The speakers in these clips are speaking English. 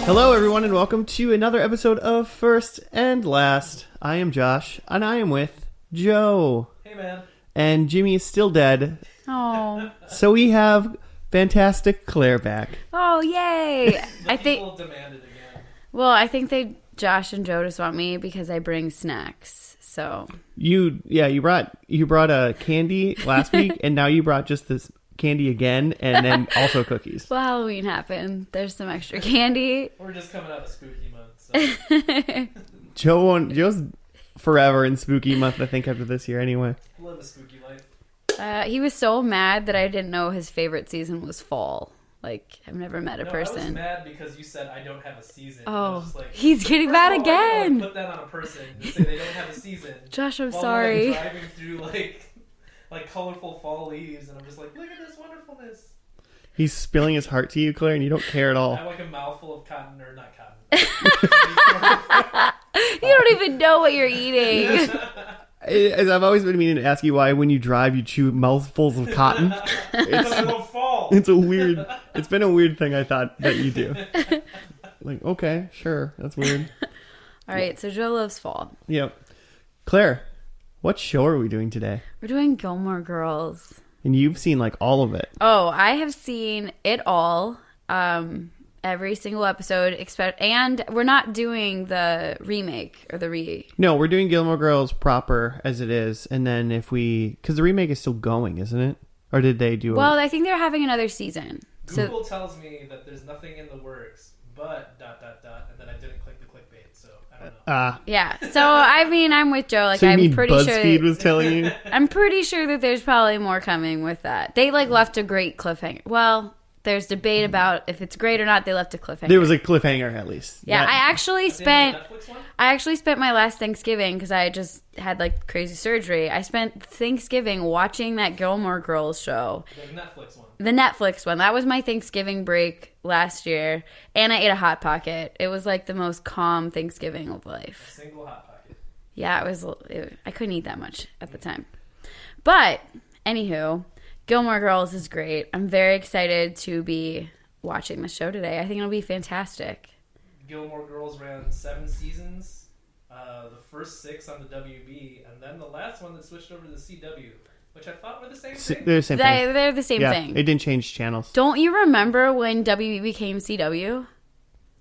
Hello, everyone, and welcome to another episode of First and Last. I am Josh, and I am with Joe. Hey, man. And Jimmy is still dead. Oh. So we have fantastic Claire back. Oh, yay. People demanded again. Well, I think Josh and Joe just want me because I bring snacks. So You brought a candy last week, and now you brought just this candy again, and then also cookies. well, Halloween happened. There's some extra candy. We're just coming out of spooky month, so. Joe's forever in spooky month, I think, after this year anyway. Live a spooky life. He was so mad that I didn't know his favorite season was fall. Like, I've never met a person. I was mad because you said I don't have a season. Oh, like, he's getting mad again. Put that on a person to say they don't have a season. Josh, I'm while sorry. We're, driving through like colorful fall leaves, and I'm just like, look at this wonderfulness. He's spilling his heart to you, Claire, and you don't care at all. I have like a mouthful of cotton, or not cotton. You don't even know what you're eating. As I've always been meaning to ask you why when you drive you chew mouthfuls of cotton. It's been a weird thing I thought that you do. Like, okay, sure, that's weird. All right, so Joe loves fall. Yep. Claire, what show are we doing today? We're doing Gilmore Girls. And you've seen like all of it. Oh, I have seen it all. Every single episode, and we're not doing the remake or No, we're doing Gilmore Girls proper as it is, and then because the remake is still going, isn't it? Or did they do? Well, I think they're having another season. Google tells me that there's nothing in the works, but ... and then I didn't click the clickbait, so I don't know. Yeah. So I mean, I'm with Joe. Like, so you I'm mean pretty BuzzFeed sure was telling you. I'm pretty sure that there's probably more coming with that. They left a great cliffhanger. Well. There's debate about if it's great or not. They left a cliffhanger. There was a cliffhanger, at least. Yeah, I actually spent my last Thanksgiving, because I just had like crazy surgery. I spent Thanksgiving watching that Gilmore Girls show. The Netflix one. That was my Thanksgiving break last year. And I ate a Hot Pocket. It was like the most calm Thanksgiving of life. A single Hot Pocket. Yeah, I couldn't eat that much at the time. But, anywho... Gilmore Girls is great. I'm very excited to be watching the show today. I think it'll be fantastic. Gilmore Girls ran 7 seasons. The first 6 on the WB, and then the last one that switched over to the CW, which I thought were the same thing. They're the same thing. They're the same thing. It didn't change channels. Don't you remember when WB became CW?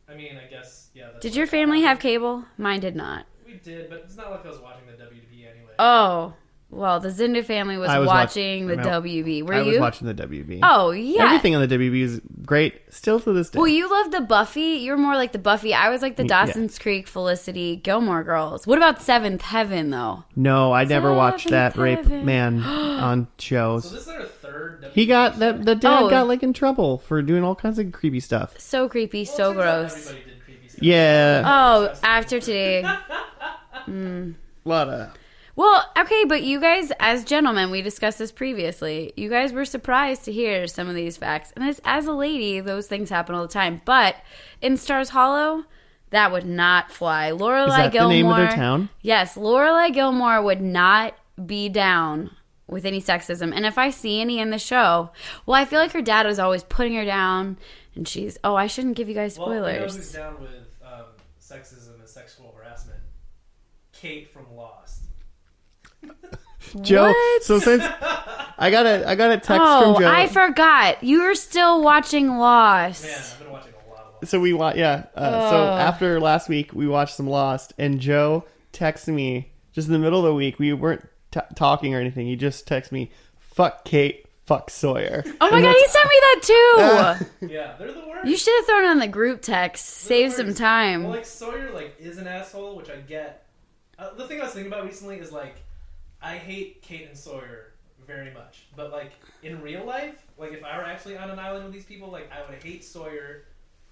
I mean, I guess, yeah. Did your family have cable? Mine did not. We did, but it's not like I was watching the WB anyway. Oh. Well, the Zinda family was watching the WB. I was watching the WB. Oh, yeah. Everything on the WB is great, still to this day. Well, you loved the Buffy. You were more like the Buffy. I was like the Dawson's Creek, Felicity, Gilmore Girls. What about Seventh Heaven, though? No, I never watched that rape man on shows. So this is our third WB. He got, the dad got like in trouble for doing all kinds of creepy stuff. So creepy, so gross. Everybody did creepy stuff. Yeah. Oh, after today. A lot of... Well, okay, but you guys, as gentlemen, we discussed this previously. You guys were surprised to hear some of these facts. And as a lady, those things happen all the time. But in Stars Hollow, that would not fly. Lorelai Is that Gilmore, the name of their town? Yes, Lorelai Gilmore would not be down with any sexism. And if I see any in the show, well, I feel like her dad was always putting her down. And she's, I shouldn't give you guys spoilers. Well, you know who's down with sexism and sexual harassment? Kate from Lost. Joe, what? So since I got a text from Joe. I forgot. You were still watching Lost. Man, I've been watching a lot of Lost. So we watched, so after last week, we watched some Lost, and Joe texted me just in the middle of the week. We weren't talking or anything. He just texted me, "Fuck Kate, fuck Sawyer." Oh my god, he sent me that too. Yeah, they're the worst. You should have thrown it on the group text. Save some time. Well, like Sawyer, is an asshole, which I get. The thing I was thinking about recently is I hate Kate and Sawyer very much, but in real life, if I were actually on an island with these people, I would hate Sawyer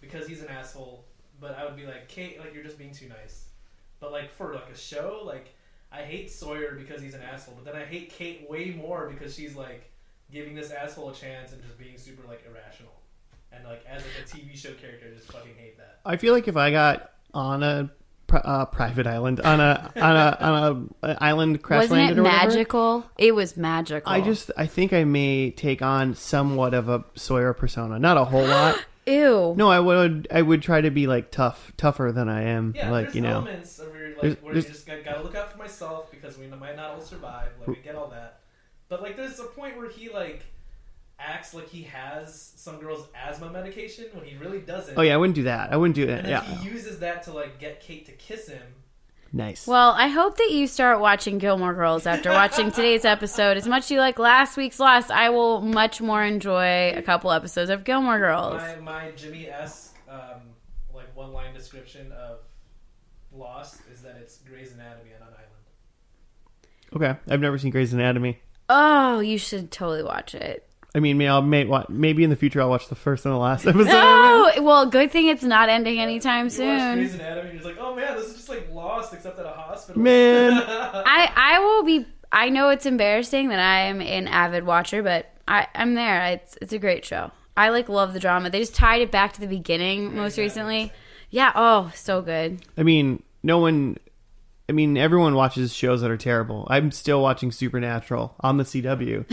because he's an asshole, but I would be like, Kate, you're just being too nice. But for a show, I hate Sawyer because he's an asshole, but then I hate Kate way more because she's giving this asshole a chance and just being super irrational. And as a TV show character, I just fucking hate that. I feel like if I got on a private island on a island crash Wasn't landed it or whatever, magical? It was magical. I think I may take on somewhat of a Sawyer persona, not a whole lot. Ew. No, I would try to be like tougher than I am. Yeah, like, there's elements of where you just gotta look out for myself because we might not all survive. Like, I get all that. But like, there's a point where he like acts like he has some girl's asthma medication when he really doesn't. Oh yeah, I wouldn't do that. I wouldn't do that. And then he uses that to like get Kate to kiss him. Nice. Well, I hope that you start watching Gilmore Girls after watching today's episode. As much as you like last week's Lost, I will much more enjoy a couple episodes of Gilmore Girls. My Jimmy-esque like one-line description of Lost is that it's Grey's Anatomy on an island. Okay, I've never seen Grey's Anatomy. Oh, you should totally watch it. I mean, maybe in the future I'll watch the first and the last episode. No, well, good thing it's not ending anytime you soon. Watch Grey's Anatomy, you're just like, oh man, this is just like Lost except at a hospital. Man, I will be. I know it's embarrassing that I'm an avid watcher, but I'm there. It's a great show. I love the drama. They just tied it back to the beginning most recently. Yeah. Oh, so good. I mean, everyone watches shows that are terrible. I'm still watching Supernatural on the CW.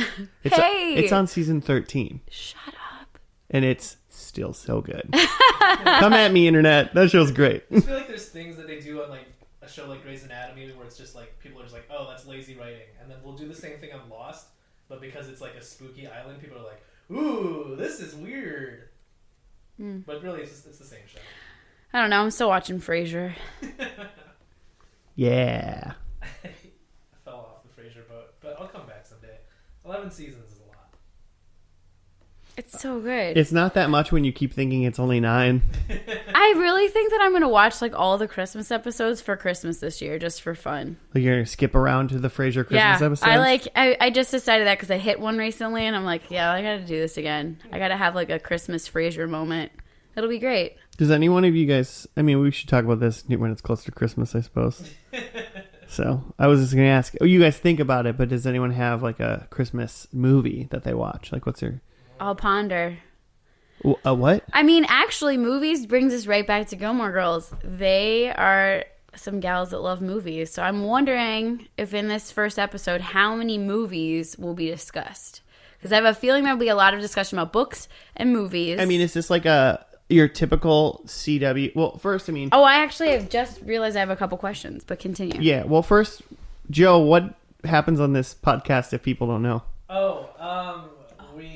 It's on season 13. Shut up. And it's still so good. Come at me, internet. That show's great. I feel like there's things that they do on like a show like Grey's Anatomy where it's just like people are just like, oh, that's lazy writing, and then we'll do the same thing on Lost, but because it's like a spooky island, people are like, ooh, this is weird. But really, it's the same show. I don't know. I'm still watching Frasier. Yeah. I fell off the Frasier boat, but I'll come back someday. 11 seasons is a lot. It's so good. It's not that much when you keep thinking it's only 9. I really think that I'm going to watch like all the Christmas episodes for Christmas this year, just for fun. Like you're going to skip around to the Frasier Christmas episodes? I just decided that because I hit one recently, and I'm like, yeah, I got to do this again. I got to have like a Christmas Frasier moment. It'll be great. Does any one of you guys... I mean, we should talk about this when it's closer to Christmas, I suppose. So, I was just going to ask... Oh, you guys think about it, but does anyone have, like, a Christmas movie that they watch? Like, what's their... I'll ponder. A what? I mean, actually, movies brings us right back to Gilmore Girls. They are some gals that love movies. So, I'm wondering if in this first episode, how many movies will be discussed? Because I have a feeling there'll be a lot of discussion about books and movies. I mean, is this like your typical CW... Well, first, I mean... Oh, I actually have just realized I have a couple questions, but continue. Yeah, well, first, Joe, what happens on this podcast if people don't know?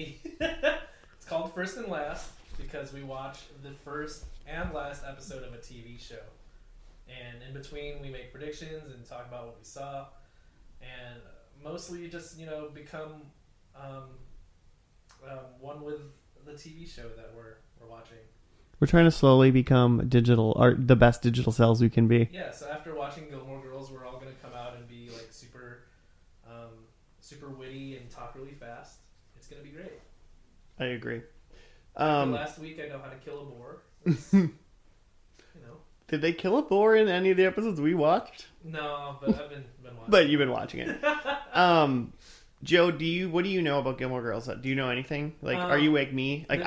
It's called First and Last because we watch the first and last episode of a TV show. And in between, we make predictions and talk about what we saw. And mostly just, become one with the TV show that we're watching. We're trying to slowly become the best digital selves we can be. Yeah, so after watching Gilmore Girls, we're all going to come out and be like super witty and talk really fast. It's going to be great. I agree. Last week, I know how to kill a boar. Did they kill a boar in any of the episodes we watched? No, but I've been watching. But you've been watching it. Joe, what do you know about Gilmore Girls? Do you know anything? Like, are you like me? Like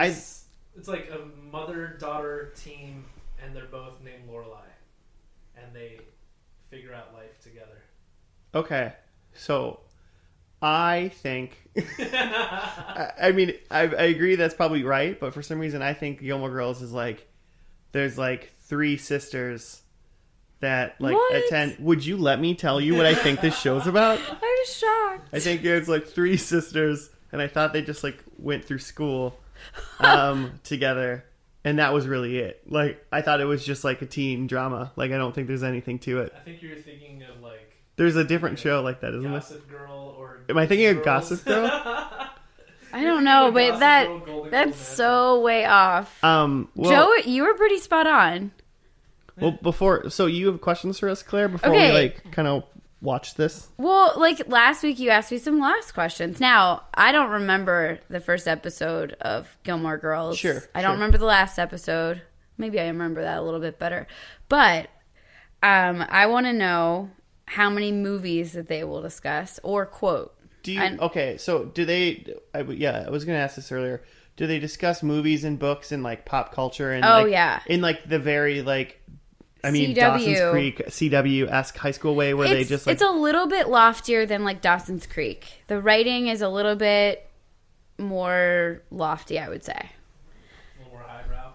It's like a mother-daughter team, and they're both named Lorelai, and they figure out life together. Okay, so I think... I mean, I agree that's probably right, but for some reason I think Gilmore Girls is like... There's like 3 sisters that like attend... Would you let me tell you what I think this show's about? I'm shocked. I think it's like 3 sisters, and I thought they just like went through school together, and that was really it. Like, I thought it was just like a teen drama. Like, I don't think there's anything to it. I think you're thinking of like... There's a different show like that, isn't Gossip Girl or... Am I thinking of Gossip Girl? I don't know, but that's so way off. Well, Joe, you were pretty spot on. Well, so you have questions for us, Claire, before we like kind of watch this? Well, like last week you asked me some last questions. Now, I don't remember the first episode of Gilmore Girls. Sure. I don't remember the last episode. Maybe I remember that a little bit better. But I want to know how many movies that they will discuss or quote. Okay, so do they... I was going to ask this earlier. Do they discuss movies and books and like pop culture? And in like the very like... I mean, CW. Dawson's Creek, CW-esque high school way where they just like... It's a little bit loftier than like Dawson's Creek. The writing is a little bit more lofty, I would say. A little more highbrow.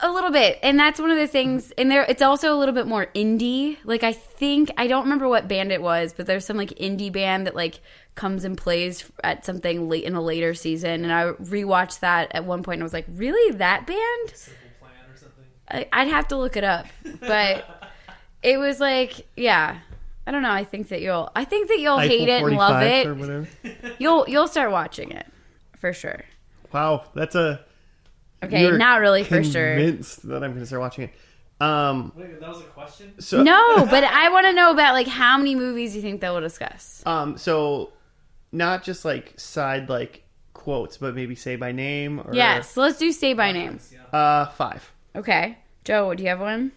A little bit. And that's one of the things. And there, it's also a little bit more indie. Like, I don't remember what band it was, but there's some, like, indie band that, like, comes and plays at something late in a later season. And I rewatched that at one point and I was like, really? That band? Simple Plan or something? I'd have to look it up. But it was like, yeah. I don't know. I think that you'll hate it and love it. Or whatever. You'll start watching it for sure. Wow, that's a okay. Not really for sure. Convinced that I'm going to start watching it. Wait, that was a question? No, but I want to know about like how many movies you think they will discuss. So not just like side like quotes, but maybe say by name. Or yes, let's do say by name. Yeah. 5. Okay, Joe, do you have one?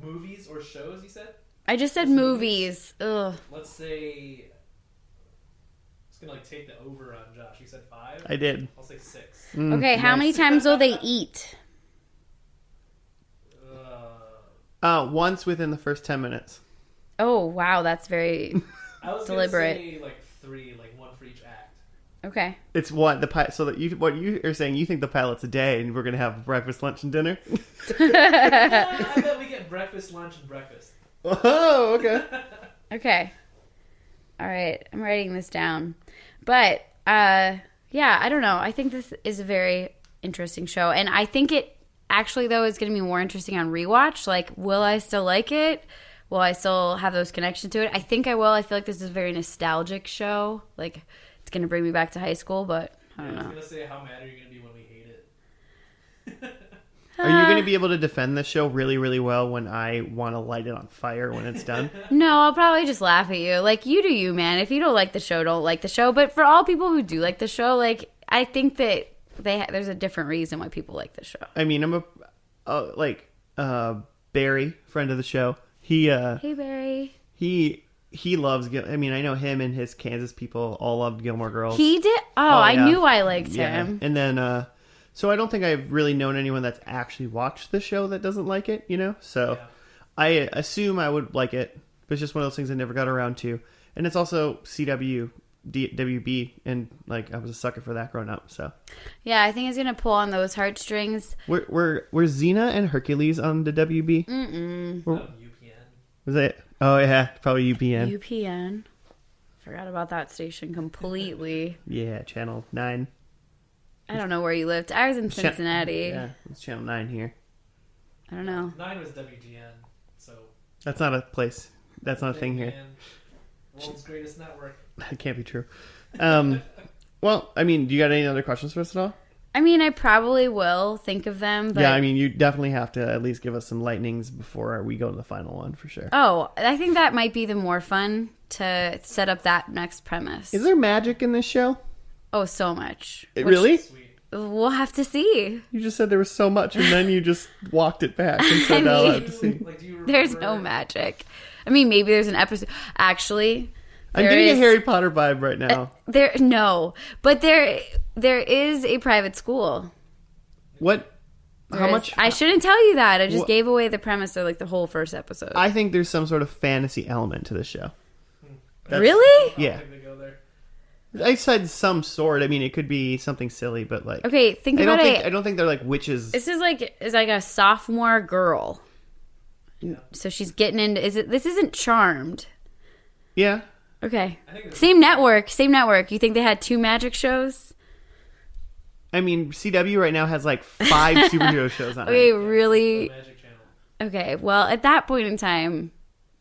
Movies or shows? You said. I just said movies. Ugh. Let's say. It's gonna like take the over on Josh. You said 5. I did. I'll say 6. Okay, how many times will they eat? Once within the first 10 minutes. Oh wow, that's very I was deliberate. Gonna say like 3, like 1 for each act. Okay. It's one so that what you are saying, you think the pilot's a day, and we're gonna have breakfast, lunch, and dinner. I bet we get breakfast, lunch, and breakfast. Oh, okay. Okay. All right, I'm writing this down. But yeah, I don't know. I think this is a very interesting show, and I think it actually though is going to be more interesting on rewatch. Like, will I still like it? Will I still have those connections to it? I think I will. I feel like this is a very nostalgic show. Like, it's going to bring me back to high school, but I don't know. I was going to say, how mad are you going to be when we hate it? Are you going to be able to defend this show really, really well when I want to light it on fire when it's done? No, I'll probably just laugh at you. Like, you do you, man. If you don't like the show, don't like the show. But for all people who do like the show, like, I think that there's a different reason why people like the show. I mean, I'm Barry, friend of the show. Hey, Barry. He loves. I mean, I know him and his Kansas people all loved Gilmore Girls. He did. Oh, I knew I liked him. And then, so I don't think I've really known anyone that's actually watched the show that doesn't like it. You know, so yeah. I assume I would like it, but it's just one of those things I never got around to. And it's also WB, and like I was a sucker for that growing up. So yeah, I think it's gonna pull on those heartstrings. Were Xena and Hercules on the WB? UPN. Was it? Oh yeah, probably UPN. UPN. Forgot about that station completely. Yeah, Channel 9. I don't know where you lived. I was in Cincinnati. Yeah, it's Channel 9 here. I don't know. 9 was WGN, so that's not a place. That's not a thing here. World's greatest network. That can't be true. Well, I mean, do you got any other questions for us at all? I mean, I probably will think of them. But... yeah, I mean, you definitely have to at least give us some lightnings before we go to the final one, for sure. Oh, I think that might be the more fun to set up that next premise. Is there magic in this show? Oh, so much. Really? We'll have to see. You just said there was so much, and then you just walked it back and said, I'll have to see. There's no magic. I mean, maybe there's an episode. Actually... I'm getting a Harry Potter vibe right now. But there is a private school. What? How much? I shouldn't tell you that. I just gave away the premise of like the whole first episode. I think there's some sort of fantasy element to the show. Really? Yeah. I said some sort. I mean, it could be something silly, but like. Okay, think about it. I don't think they're like witches. This is like a sophomore girl. Yeah. So she's getting into. This isn't Charmed? Yeah. Okay. Same network. You think they had 2 magic shows? I mean, CW right now has like 5 superhero shows on it. Okay, really? Okay, well, at that point in time,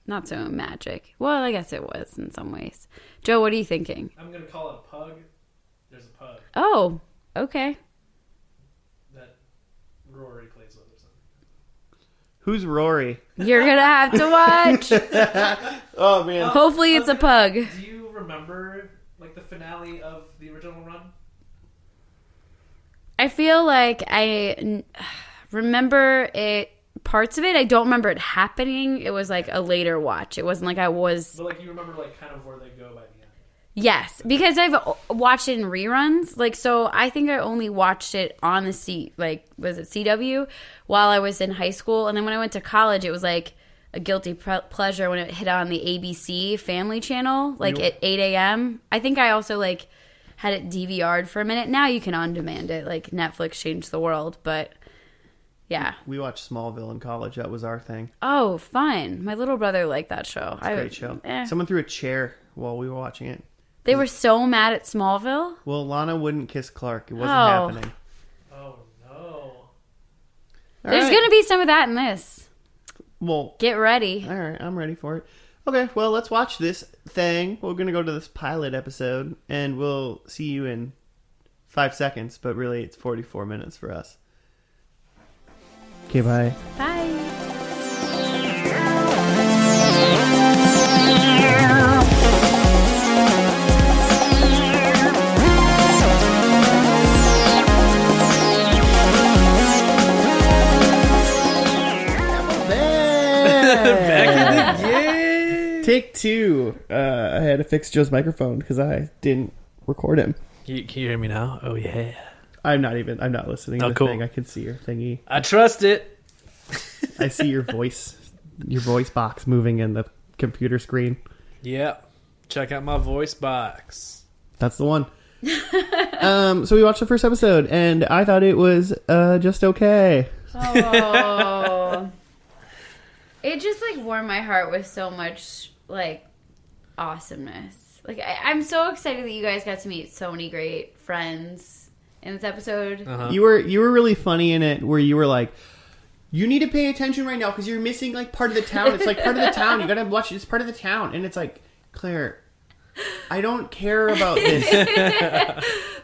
not so magic. Well, I guess it was in some ways. Joe, what are you thinking? I'm going to call it a pug. There's a pug. Oh, okay. That Rory plays with or something. Who's Rory? You're going to have to watch. Oh, man. Hopefully it's a pug. Do you remember like the finale of the original run? I feel like I remember it, parts of it. I don't remember it happening. It was like a later watch. It wasn't like I was... But like you remember like kind of where they go by the end. Yes, because I've watched it in reruns. Like, so I think I only watched it on the was it CW while I was in high school. And then when I went to college, it was like a guilty pleasure when it hit on the ABC Family Channel, like at 8 a.m. I think I also like had it DVR'd for a minute. Now you can on demand it. Like Netflix changed the world, but Yeah. We watched Smallville in college. That was our thing. Oh, fun. My little brother liked that show. It's a great show. Someone threw a chair while we were watching it. They were so mad at Smallville? Well, Lana wouldn't kiss Clark. It wasn't happening. Oh, no. There's going to be some of that in this. Well, get ready. All right, I'm ready for it. Okay, well, let's watch this thing. We're going to go to this pilot episode, and we'll see you in 5 seconds, but really it's 44 minutes for us. Okay, bye. Bye. Back in the game. Take 2. I had to fix Joe's microphone because I didn't record him. Can you hear me now? Oh, yeah. I'm not listening to the cool. thing. I can see your thingy. I trust it. I see your voice box moving in the computer screen. Yep. Check out my voice box. That's the one. So we watched the first episode, and I thought it was just okay. Oh. It just, like, warmed my heart with so much, like, awesomeness. Like, I'm so excited that you guys got to meet so many great friends in this episode. Uh-huh. You were really funny in it, where you were like, you need to pay attention right now because you're missing, like, part of the town. It's, like, part of the town. You gotta watch it. It's part of the town. And it's like, Claire, I don't care about this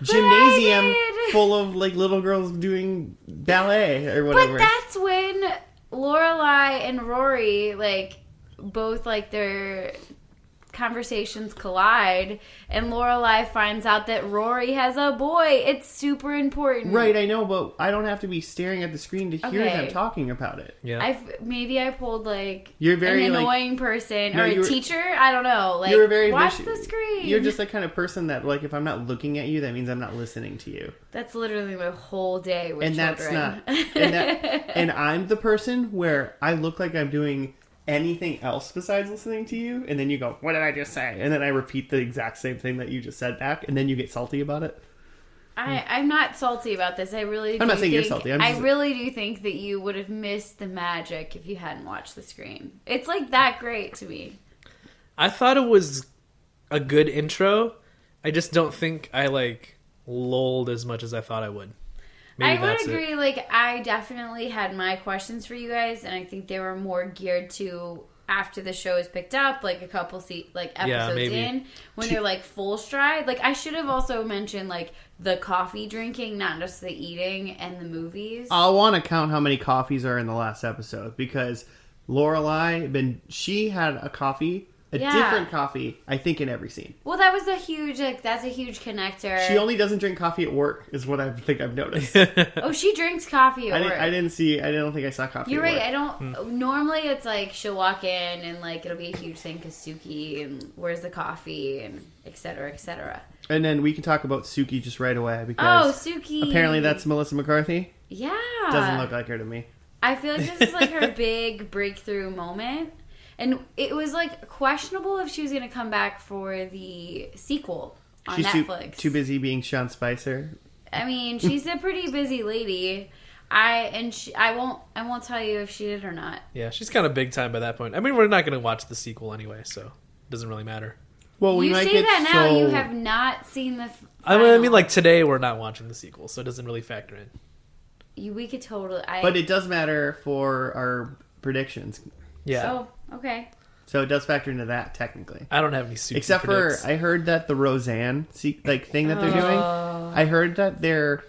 gymnasium full of, like, little girls doing ballet or whatever. But that's when Lorelai and Rory, like, both, like, their conversations collide, and Lorelai finds out that Rory has a boy. It's super important. Right, I know, but I don't have to be staring at the screen to hear them talking about it. Yeah. Maybe I pulled, like, you're very, an annoying person, no, or a teacher. I don't know. Like, you're very watch the screen. You're just the kind of person that, like, if I'm not looking at you, that means I'm not listening to you. That's literally my whole day with children. That's not. And I'm the person where I look like I'm doing anything else besides listening to you, and then you go, what did I just say? And then I repeat the exact same thing that you just said back, and then you get salty about it. I'm not salty about this. I'm not saying you're salty. I really do think that you would have missed the magic if you hadn't watched the screen. It's, like, that great to me. I thought it was a good intro. I just don't think I, like, lulled as much as I thought I would. Maybe I would agree. Like, I definitely had my questions for you guys, and I think they were more geared to after the show is picked up, like a couple episodes in, when they're, like, full stride. Like, I should have also mentioned, like, the coffee drinking, not just the eating and the movies. I want to count how many coffees are in the last episode, because Lorelai, she had a coffee. Different coffee, I think, in every scene. Well, that was a huge, like, that's a huge connector. She only doesn't drink coffee at work, is what I think I've noticed. Oh, she drinks coffee at work. I don't think I saw coffee You're at right, work. I don't, normally it's like, she'll walk in and, like, it'll be a huge thing because Suki, and where's the coffee, and et cetera, et cetera. And then we can talk about Suki just right away, because Suki. Apparently that's Melissa McCarthy. Yeah. Doesn't look like her to me. I feel like this is, like, her big breakthrough moment. And it was, like, questionable if she was going to come back for the sequel on Netflix. Too busy being Sean Spicer. I mean, she's a pretty busy lady. I won't tell you if she did or not. Yeah, she's kind of big time by that point. I mean, we're not going to watch the sequel anyway, so it doesn't really matter. Well, we you might say get that now. You have not seen the. I mean, like, today we're not watching the sequel, so it doesn't really factor in. We could totally. But it does matter for our predictions. Yeah. Oh, okay. So it does factor into that, technically. I don't have any super Except predicts. for, I heard that the Roseanne thing that they're doing, I heard that they're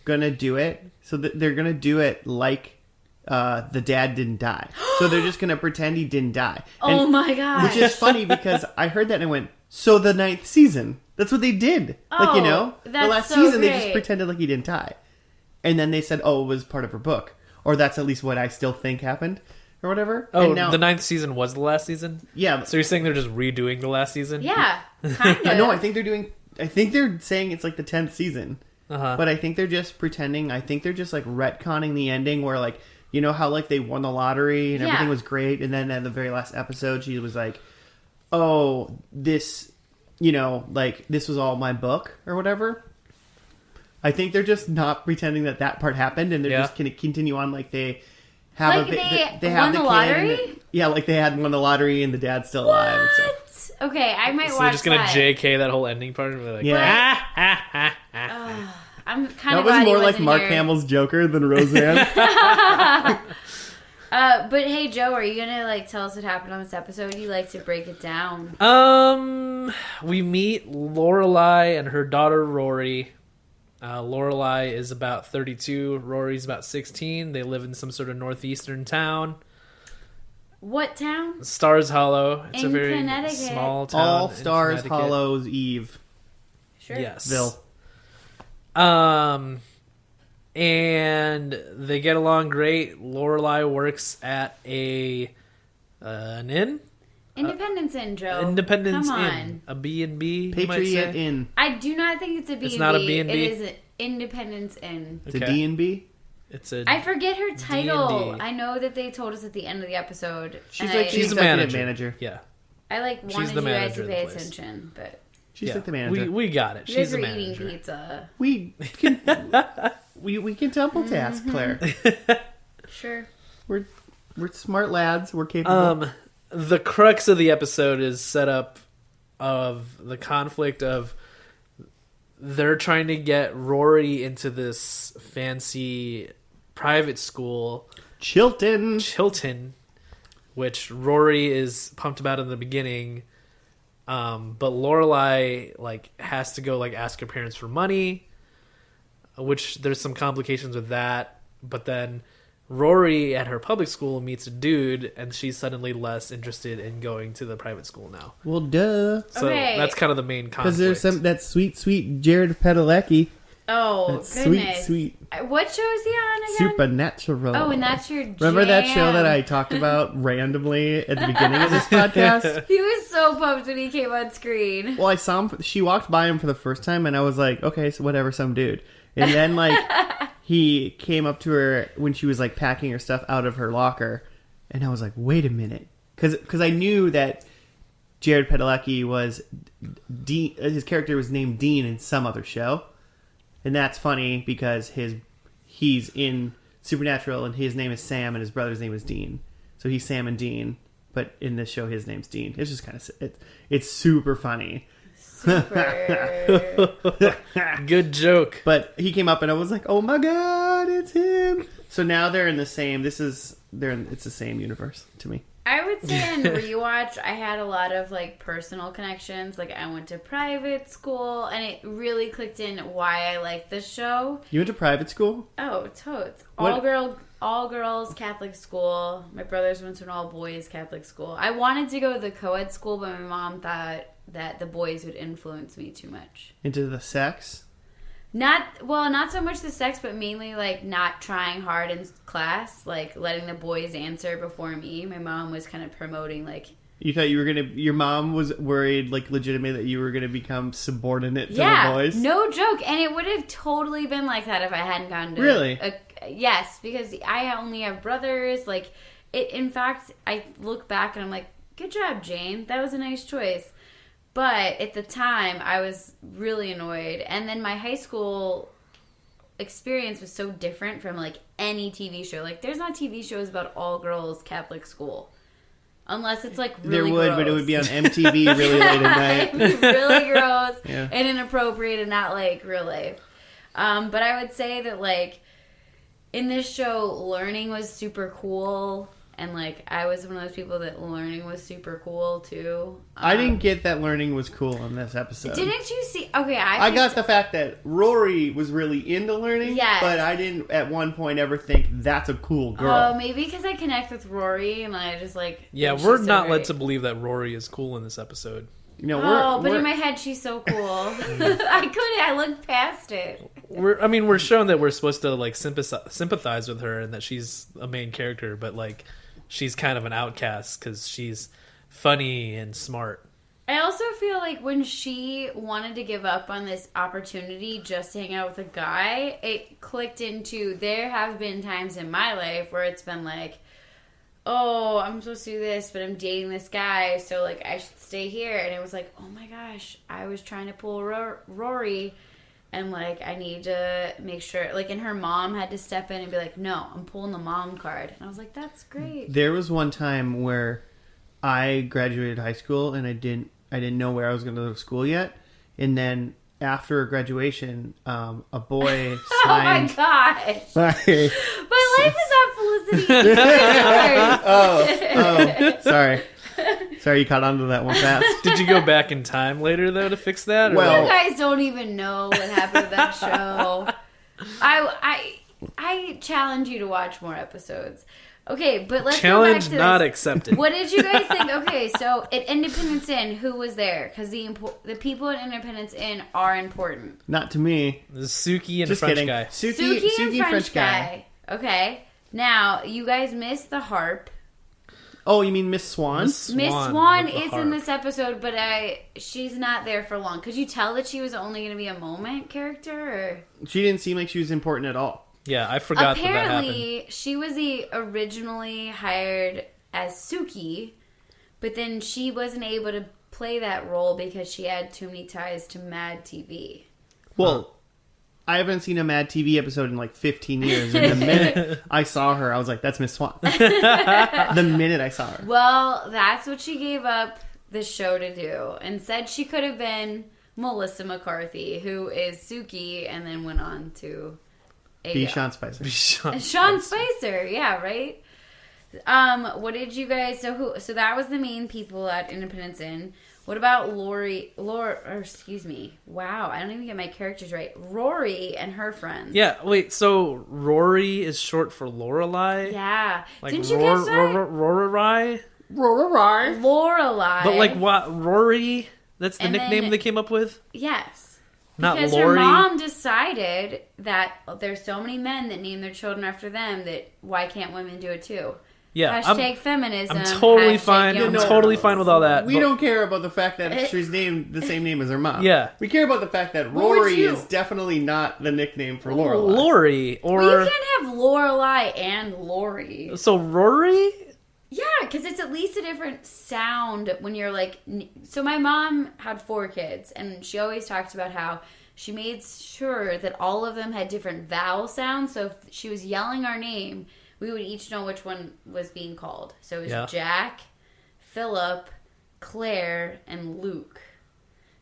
going to do it, so that they're going to do it like the dad didn't die. So they're just going to pretend he didn't die. And, oh my god. Which is funny because I heard that and I went, so the 9th season. That's what they did. The last season they just pretended like he didn't die. And then they said, oh, it was part of her book. Or that's at least what I still think happened. Or whatever. Oh, and now, the 9th season was the last season? Yeah. So you're saying they're just redoing the last season? Yeah, kind of. No, I think they're saying it's like the 10th season. Uh-huh. But I think they're just pretending. I think they're just, like, retconning the ending where, like, you know how, like, they won the lottery and everything was great, and then at the very last episode she was like, oh, this, you know, like, this was all my book or whatever. I think they're just not pretending that part happened, and they're just going to continue on like they have they have won the lottery. Yeah, like they had won the lottery, and the dad's still alive. And stuff. Okay, I might watch that. So they're just going to JK that whole ending part, and be like, I'm kind of that was more like Mark here. Hamill's Joker than Roseanne. But hey, Joe, are you gonna like tell us what happened on this episode? You like to break it down. We meet Lorelai and her daughter Rory. Lorelai is about 32. Rory's about 16. They live in some sort of northeastern town. What town? Stars Hollow. It's in a very small town. All Stars Hollow's Eve. Sure. Yes. Ville. And they get along great. Lorelai works at an inn. Independence Inn, Joe. Independence Come Inn. on. A B&B, Patriot Inn. I do not think it's a B&B. It's not a B&B? It is an Independence Inn. It's a D&B? I forget her title. D&D. I know that they told us at the end of the episode. She's the manager. Yeah. I wanted you guys to pay attention, but... She's like the manager. We got it. She's the manager. Eating pizza. We can double task, Claire. Sure. We're smart lads. We're capable. The crux of the episode is set up of the conflict of they're trying to get Rory into this fancy private school, Chilton, which Rory is pumped about in the beginning. But Lorelai has to go ask her parents for money, which there's some complications with that. But then Rory at her public school meets a dude, and she's suddenly less interested in going to the private school now. Well, duh. So that's kind of the main conflict. Because there's that sweet Jared Padalecki. Oh, that's goodness. Sweet. What show is he on again? Supernatural. Oh, and that's your jam. Remember that show that I talked about randomly at the beginning of this podcast? He was so pumped when he came on screen. Well, I saw him. She walked by him for the first time, and I was like, okay, so whatever, some dude. And then, he came up to her when she was, packing her stuff out of her locker, and I was like, wait a minute. Because I knew that Jared Padalecki was... his character was named Dean in some other show. And that's funny because he's in Supernatural and his name is Sam and his brother's name is Dean. So he's Sam and Dean, but in this show his name's Dean. It's just kind of it's super funny. Super. Good joke. But he came up and I was like, "Oh my god, it's him." So now they're in the same it's the same universe to me. I would say in rewatch, I had a lot of personal connections. I went to private school, and it really clicked in why I like this show. You went to private school? Oh, totes. All girls Catholic school. My brothers went to an all boys Catholic school. I wanted to go to the co-ed school, but my mom thought that the boys would influence me too much. Into the sex? Not so much the sex, but mainly not trying hard in class, letting the boys answer before me. My mom was kind of promoting You thought your mom was worried legitimately that you were gonna become subordinate to the boys? No joke. And it would have totally been like that if I hadn't gone to Really? Yes, because I only have brothers. In fact, I look back and I'm like, good job, Jane. That was a nice choice. But at the time, I was really annoyed. And then my high school experience was so different from, any TV show. There's not TV shows about all-girls Catholic school. Unless it's, really there would, gross. but it would be on MTV really late at night. It'd be really gross Yeah. and inappropriate and not, real life. But I would say that, in this show, learning was super cool. And, I was one of those people that learning was super cool, too. I didn't get that learning was cool in this episode. Didn't you see... Okay, I got the fact that Rory was really into learning, yes. But I didn't at one point ever think that's a cool girl. Oh, maybe because I connect with Rory and I just, Yeah, we're not led to believe that Rory is cool in this episode. But in my head, she's so cool. I looked past it. We're shown that we're supposed to, sympathize with her and that she's a main character, but, she's kind of an outcast because she's funny and smart. I also feel when she wanted to give up on this opportunity just to hang out with a guy, it clicked into there have been times in my life where it's been oh, I'm supposed to do this, but I'm dating this guy, so I should stay here. And it was oh my gosh, I was trying to pull Rory, and like I need to make sure, like, and her mom had to step in and be like, no, I'm pulling the mom card. And I was like, that's great. There was one time where I graduated high school and I didn't know where I was going to go to school yet, and then after graduation, a boy signed. Oh my gosh! My life is not Felicity. Sorry, you caught on to that one fast. Did you go back in time later though to fix that? Or Well, you guys don't even know what happened to that show. I challenge you to watch more episodes. Okay, but let's challenge go back to not this. accepted. What did you guys think? Okay, so at Independence Inn, who was there? Because the people at Independence Inn are important. Not to me. The Suki and Just the French kidding. guy. Suki and French guy. Okay, now you guys missed the harp. Oh, you mean Miss Swan? Miss Swan is in this episode, but she's not there for long. Could you tell that she was only going to be a moment character? Or? She didn't seem like she was important at all. Yeah, I forgot Apparently, that happened. she was originally hired as Suki, but then she wasn't able to play that role because she had too many ties to Mad TV. Well, I haven't seen a Mad TV episode in like 15 years, and the minute I saw her, I was like, that's Miss Swan. The minute I saw her. Well, that's what she gave up the show to do, and said she could have been Melissa McCarthy, who is Suki, and then went on to... Be Sean Spicer. Sean Spicer, yeah, right? What did you guys... So that was the main people at Independence Inn. What about Lori... excuse me. Wow, I don't even get my characters right. Rory and her friends. Yeah, wait, so Rory is short for Lorelai? Yeah. Like Didn't you catch that? Rory? Lorelai. But like what? Rory? That's the And nickname then- they came up with? Yes. Not Because Lori? her mom decided that there's so many men that name their children after them that why can't women do it too? Yeah, Hashtag feminism. I'm totally hashtag fine. young I'm girls. totally fine with all that. We don't care about the fact that she's named the same name as her mom. Yeah. We care about the fact that What would Rory you- is definitely not the nickname for Lorelai. Lori or Well, you can't have Lorelai and Lori. so Rory? Yeah, because it's at least a different sound when you're like... So my mom had 4 kids, and she always talked about how she made sure that all of them had different vowel sounds. So if she was yelling our name, we would each know which one was being called. So it was Jack, Philip, Claire, and Luke.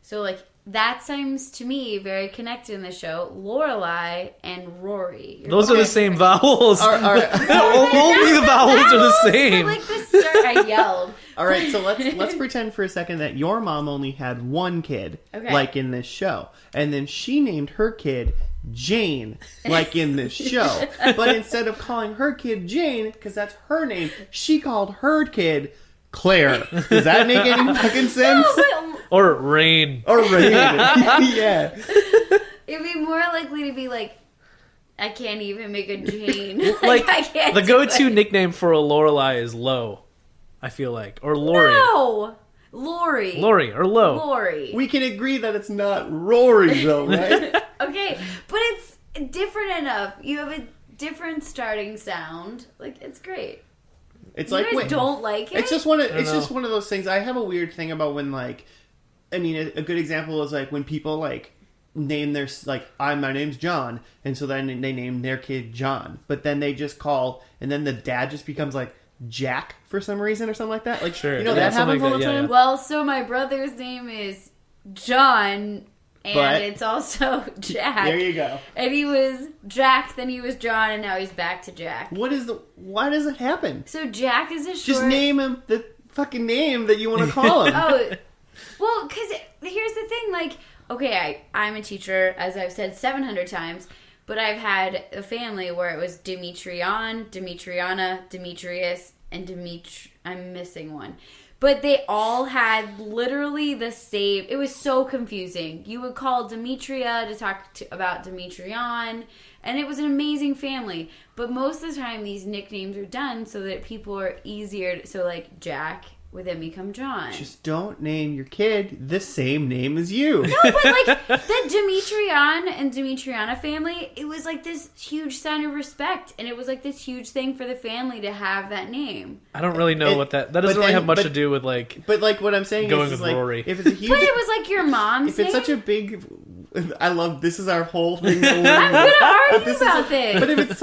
So like that seems to me very connected in the show. Lorelai and Rory. Those are the same vowels. Only the vowels are the same. Like the start, I yelled. All right, so let's pretend for a second that your mom only had one kid, like in this show, and then she named her kid Jane, like in this show. But instead of calling her kid Jane, because that's her name, she called her kid Claire. Does that make any fucking sense? No, Or Rain. Or Rain. Yeah. it'd be more likely to be like, I can't even make a Jane. Like I can't the do go-to it. nickname for a Lorelai is Lo. I feel like, or Lori. No, Lori. Lori or Lo. Lori. We can agree that it's not Rory, though, right? Okay, but it's different enough. You have a different starting sound. Like it's great. It's You like guys don't like it? It's just one of know. those things. I have a weird thing about when a good example is like when people like name their my name's John, and so then they name their kid John, but then they just call, and then the dad just becomes like Jack for some reason or something like that. Like Sure. you know Yeah, that something happens all like the that, time. yeah. Well, so my brother's name is John, and But- it's also Jack. There you go. And he was Jack, then he was John, and now he's back to Jack. Why does it happen? So Jack is a short... Just name him the fucking name that you want to call him. Oh, well, because here's the thing, like, okay, I'm a teacher, as I've said 700 times, but I've had a family where it was Demetrion, Demetriana, Demetrius, and I'm missing one. But they all had literally the same... It was so confusing. You would call Demetria to talk about Demetrion, and it was an amazing family. But most of the time, these nicknames are done so that people are easier... So, like, Jack would then become John. Just don't name your kid the same name as you. No, but like the Demetrion and Demetriana family, it was like this huge sign of respect, and it was like this huge thing for the family to have that name. I don't really know what that doesn't really have much to do with like. But like what I'm saying going is with like Rory. if it's a huge, But it was like your mom's if it's name. such a big I love this is our whole thing. I'm gonna argue about this. But if it's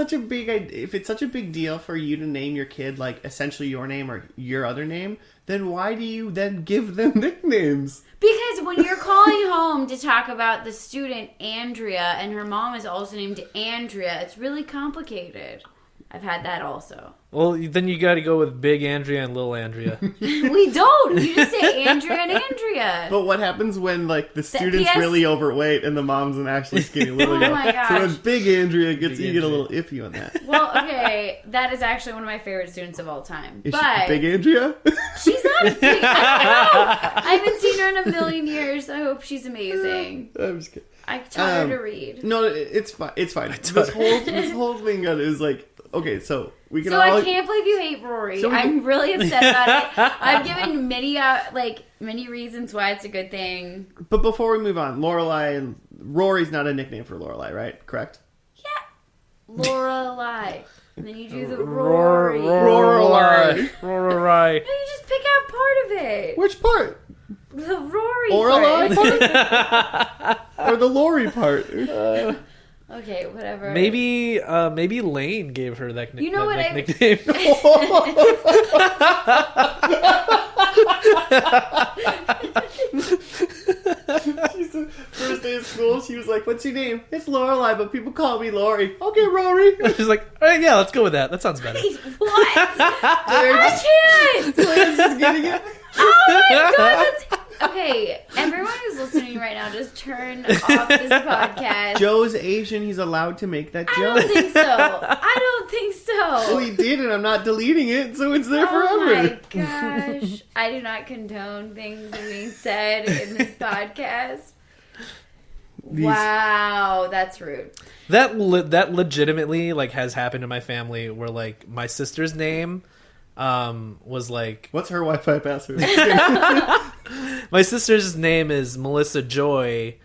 such a big deal for you to name your kid like essentially your name or your other name, then why do you then give them nicknames? Because when you're calling home to talk about the student Andrea and her mom is also named Andrea, it's really complicated. I've had that also. Well, then you got to go with Big Andrea and Little Andrea. We don't. You just say Andrea and Andrea. But what happens when like the student's really overweight and the mom's an actually skinny little girl? Oh my gosh. So when Big Andrea gets, you get a little iffy on that. Well, okay, that is actually one of my favorite students of all time. Is but she Big Andrea? She's not big. I don't know. I haven't seen her in a million years. I hope she's amazing. I'm just kidding. I taught her to read. No, it's fine. It's fine. This whole thing is like, okay, so we can. So I can't believe you hate Rory. I'm really upset about it. I've given many reasons why it's a good thing. But before we move on, Lorelai and Rory's not a nickname for Lorelai, right? Correct? Yeah. Lorelai. And then you do the Rory. Rory. Rory. No, you just pick out part of it. Which part? The Rory Lorelai part. Or the Lori part? Okay, whatever. Maybe Lane gave her that nickname. You know what nickname. First day of school, she was like, "What's your name?" "It's Lorelai, but people call me Lori." "Okay, Rory." She's like, "All right, yeah, let's go with that. That sounds better." What? I can't. Claire's just getting it. Oh my god! Okay, everyone who's listening right now, just turn off this podcast. Joe's Asian; he's allowed to make that joke. I don't think so. Well, he did, and I'm not deleting it, so it's there forever. Oh my gosh! I do not condone things being said in this podcast. Wow, that's rude. That legitimately like has happened in my family, where like my sister's name was like, what's her Wi-Fi password? My sister's name is Melissa Joy,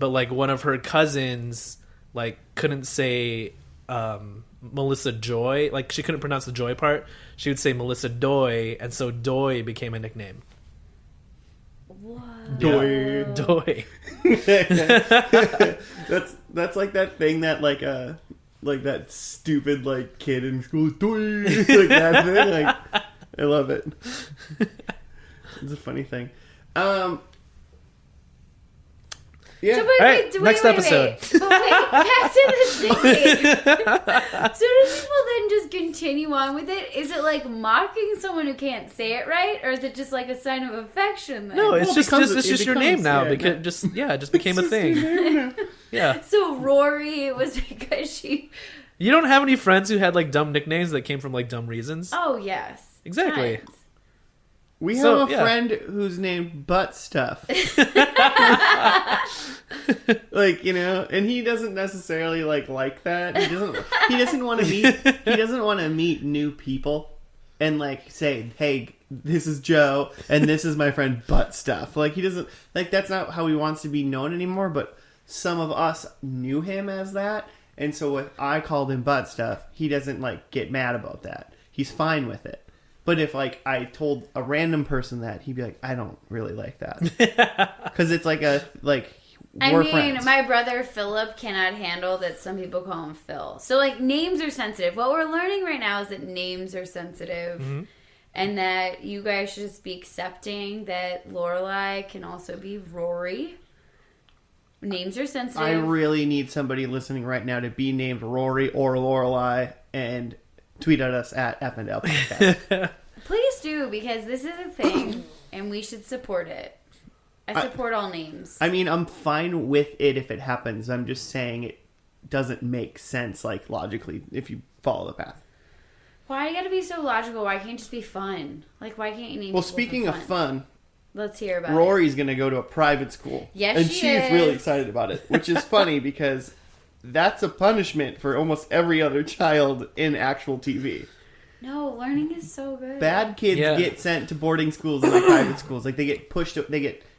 but like one of her cousins like couldn't say Melissa Joy, like she couldn't pronounce the Joy part. She would say Melissa Doy, and so Doy became a nickname. What? Doy. Doy. That's like that thing that like that stupid like kid in school Doy, like that thing. Like I love it. It's a funny thing. Yeah. So Alright, next episode. But wait, back to this nickname. So do people then just continue on with it? Is it like mocking someone who can't say it right, or is it just like a sign of affection? Then? No, it's Well, just your name now, yeah, because it just became a thing. Yeah. So Rory was because she. You don't have any friends who had like dumb nicknames that came from like dumb reasons? Oh yes, Exactly. Tons. We have a friend who's named Butt Stuff. Like, you know, and he doesn't necessarily like that. He doesn't want to meet new people and like say, "Hey, this is Joe and this is my friend Butt Stuff." Like he doesn't like that's not how he wants to be known anymore, but some of us knew him as that, and so if I called him Butt Stuff, he doesn't like get mad about that. He's fine with it. But if, like, I told a random person that, he'd be like, "I don't really like that." Because it's like we're friends. My brother Philip cannot handle that some people call him Phil. So, like, names are sensitive. What we're learning right now is that names are sensitive. Mm-hmm. And that you guys should just be accepting that Lorelai can also be Rory. Names are sensitive. I really need somebody listening right now to be named Rory or Lorelai and tweet at us at FNL Podcast. Please do, because this is a thing, and we should support it. I support all names. I mean, I'm fine with it if it happens. I'm just saying it doesn't make sense, like, logically, if you follow the path. Why you gotta be so logical? Why can't it just be fun? Like, why can't you name Well, people speaking for of fun... Let's hear about Rory's going to go to a private school. Yes, and she she's is. really excited about it, which is funny because that's a punishment for almost every other child in actual TV. No, learning is so good. Bad kids get sent to boarding schools and like private schools. Like they get pushed.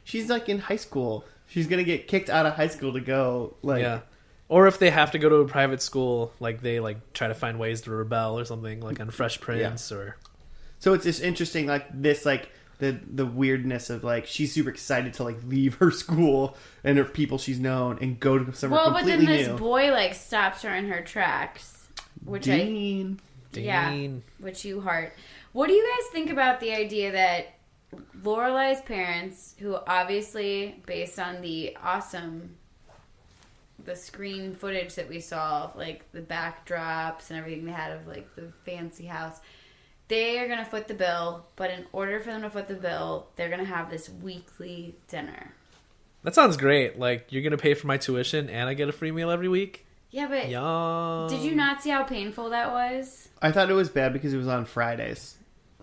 She's like in high school. She's going to get kicked out of high school to go like. Yeah. Or if they have to go to a private school, like they like try to find ways to rebel or something, like on Fresh Prince or. So it's just interesting, like this, like the weirdness of like she's super excited to like leave her school and her people she's known and go to somewhere completely new. Well, but then this boy like stops her in her tracks, which Dean. which you heart. What do you guys think about the idea that Lorelai's parents, who obviously based on the screen footage that we saw, like the backdrops and everything they had of like the fancy house, they are going to foot the bill, but in order for them to foot the bill, they're going to have this weekly dinner. That sounds great. Like, you're going to pay for my tuition and I get a free meal every week? Yeah, but Yum. Did you not see how painful that was? I thought it was bad because it was on Fridays.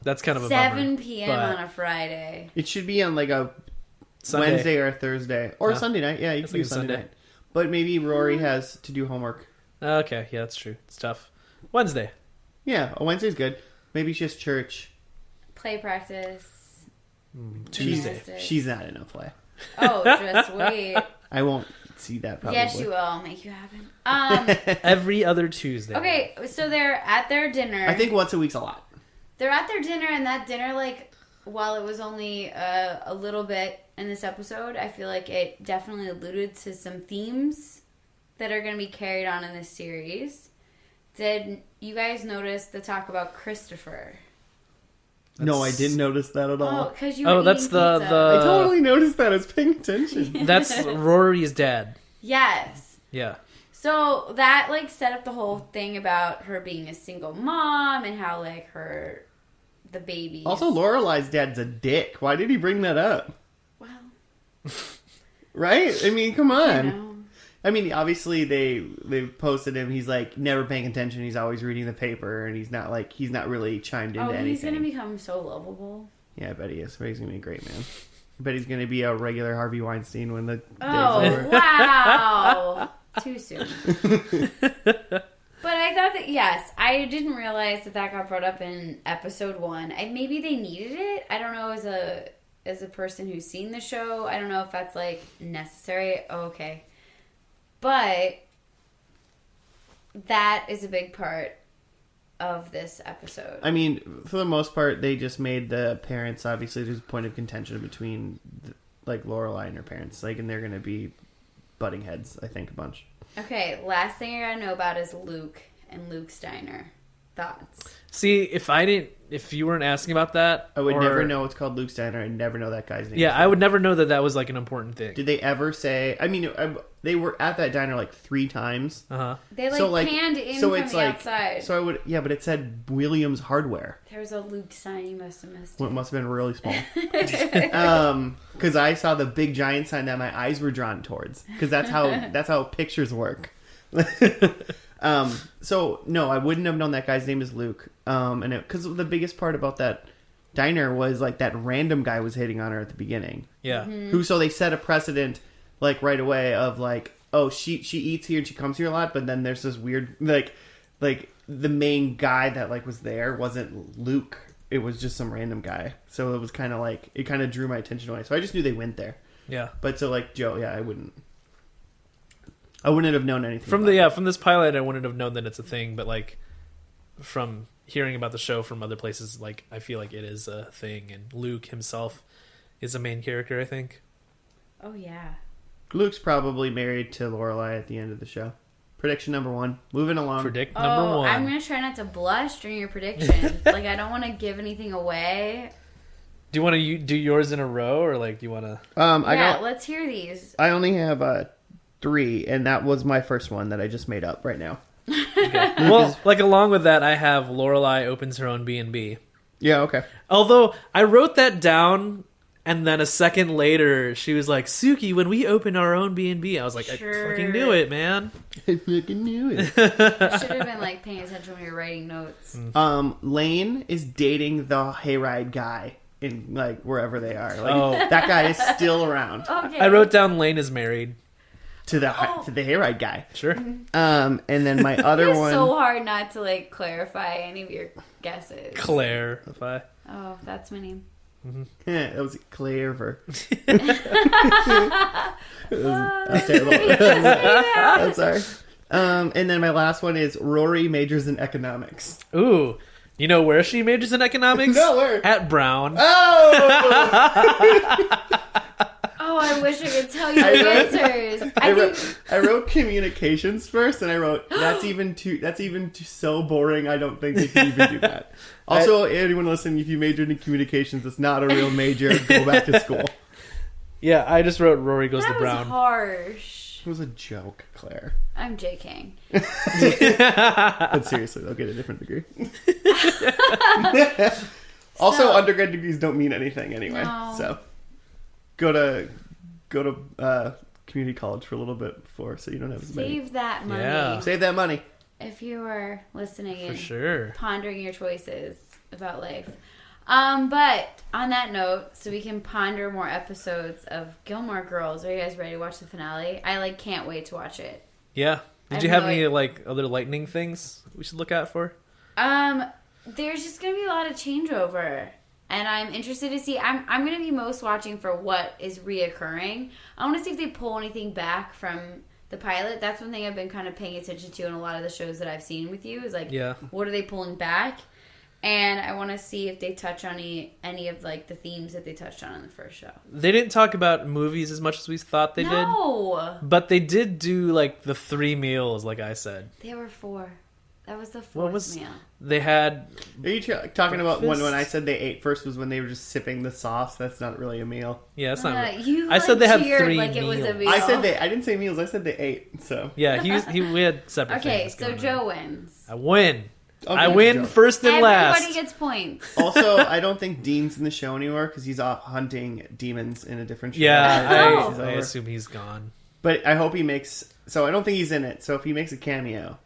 That's kind of a 7 p.m. on a Friday. It should be on like a Sunday. Wednesday or a Thursday. Or a Sunday night. Yeah, you can do Sunday night. But maybe Rory has to do homework. Okay, yeah, that's true. It's tough. Wednesday. Yeah, a Wednesday's good. Maybe it's just church. Play practice. Tuesday. She's not in a play. Oh, just wait. I won't see that probably. Yes, you will. I'll make you happen. Every other Tuesday. Okay, so they're at their dinner. I think once a week's a lot. They're at their dinner, and that dinner, like, while it was only a little bit in this episode, I feel like it definitely alluded to some themes that are going to be carried on in this series. Did you guys notice the talk about Christopher? No, I didn't notice that at all. Oh, because you were that's eating the pizza. I totally noticed that. I was paying attention. That's Rory's dad. Yes. Yeah. So that, like, set up the whole thing about her being a single mom and how, like, the baby. Also, Lorelai's dad's a dick. Why did he bring that up? Well. Right? I mean, come on. You know. I mean, obviously they posted him. He's like never paying attention. He's always reading the paper, and he's not really chimed into anything. He's gonna become so lovable. Yeah, I bet he is. I bet he's gonna be a great man. I bet he's gonna be a regular Harvey Weinstein when the day's over. Wow, too soon. But I thought that yes, I didn't realize that got brought up in episode 1. Maybe they needed it. I don't know. As a person who's seen the show, I don't know if that's like necessary. Oh, okay. But that is a big part of this episode. I mean, for the most part, they just made the parents, obviously, there's a point of contention between, like, Lorelai and her parents. Like, and they're going to be butting heads, I think, a bunch. Okay, last thing you're going to know about is Luke and Luke's diner. Thoughts? See, if you weren't asking about that, I would never know it's called Luke's Diner. I'd never know that guy's name. Yeah, I would never know that was like an important thing. Did they ever say? I mean, they were at that diner like 3 times. They panned in so from it's the outside. So I would, yeah, but it said Williams Hardware. There was a Luke sign. You must have missed it. Well, it must have been really small. Because I saw the big giant sign that my eyes were drawn towards. Because that's how pictures work. So no, I wouldn't have known that guy's name is Luke. And because the biggest part about that diner was like that random guy was hitting on her at the beginning. Yeah. Mm-hmm. So they set a precedent like right away of like, oh, she eats here and she comes here a lot, but then there's this weird like the main guy that like was there wasn't Luke. It was just some random guy. So it was kind of like it kind of drew my attention away. So I just knew they went there. Yeah. But so like Joe, yeah, I wouldn't have known anything from this pilot. I wouldn't have known that it's a thing, but like from hearing about the show from other places, like I feel like it is a thing, and Luke himself is a main character, I think. Oh yeah. Luke's probably married to Lorelai at the end of the show. Prediction number 1. Moving along. Number 1. I'm gonna try not to blush during your predictions. Like I don't want to give anything away. Do you want to do yours in a row, or like do you want to? Let's hear these. I only have 3, and that was my first one that I just made up right now. Okay. Well, like along with that, I have Lorelai opens her own B&B. Yeah, okay. Although I wrote that down, and then a second later, she was like, "Suki, when we open our own B&B," I was like, Sure. "I fucking knew it, man! I fucking knew it." You should have been like paying attention when you were writing notes. Lane is dating the hayride guy in like wherever they are. Like that guy is still around. Okay. I wrote down Lane is married. To the hayride guy. Sure. And then my other It's one. so hard not to like clarify any of your guesses. Clarify. Oh, that's my name. Yeah, that was clever. That was terrible. I'm sorry. And then my last one is Rory majors in economics. Ooh. You know where she majors in economics? No, where? At Brown. Oh! Oh, I wish I could tell you the answers. I wrote communications first, and I wrote that's even too so boring. I don't think they can even do that. Also, anyone listening, if you majored in communications, it's not a real major. Go back to school. Yeah, I just wrote Rory goes to That Brown. was harsh. It was a joke, Claire. I'm JKing. But seriously, they'll get a different degree. Also, undergrad degrees don't mean anything anyway. No. So go to community college for a little bit before, so you don't have as many. Save that money. Yeah. Save that money. If you are listening For and sure. pondering your choices about life. But on that note, so we can ponder more episodes of Gilmore Girls. Are you guys ready to watch the finale? I can't wait to watch it. Yeah. Did you have any other lightning things we should look out for? There's just gonna be a lot of changeover, and I'm interested to see. I'm gonna be most watching for what is reoccurring. I want to see if they pull anything back from the pilot. That's one thing I've been kind of paying attention to in a lot of the shows that I've seen with you. Is what are they pulling back? And I want to see if they touch on any of the themes that they touched on in the first show. They didn't talk about movies as much as we thought they did. No, But they did do the 3 meals, like I said. there were 4. That was the fourth meal. They had... Are you talking about when I said they ate first was when they were just sipping the sauce? That's not really a meal. Yeah, that's not... I said they had 3 meals. it was a meal. I didn't say meals. I said they ate. So yeah, we had separate Okay, things. so Joe wins. I win. Okay, I win Joe. first and last. Everybody gets points. Also, I don't think Dean's in the show anymore because he's off hunting demons in a different show. Yeah, Oh. I assume he's gone. But I hope he makes... So I don't think he's in it. So if he makes a cameo...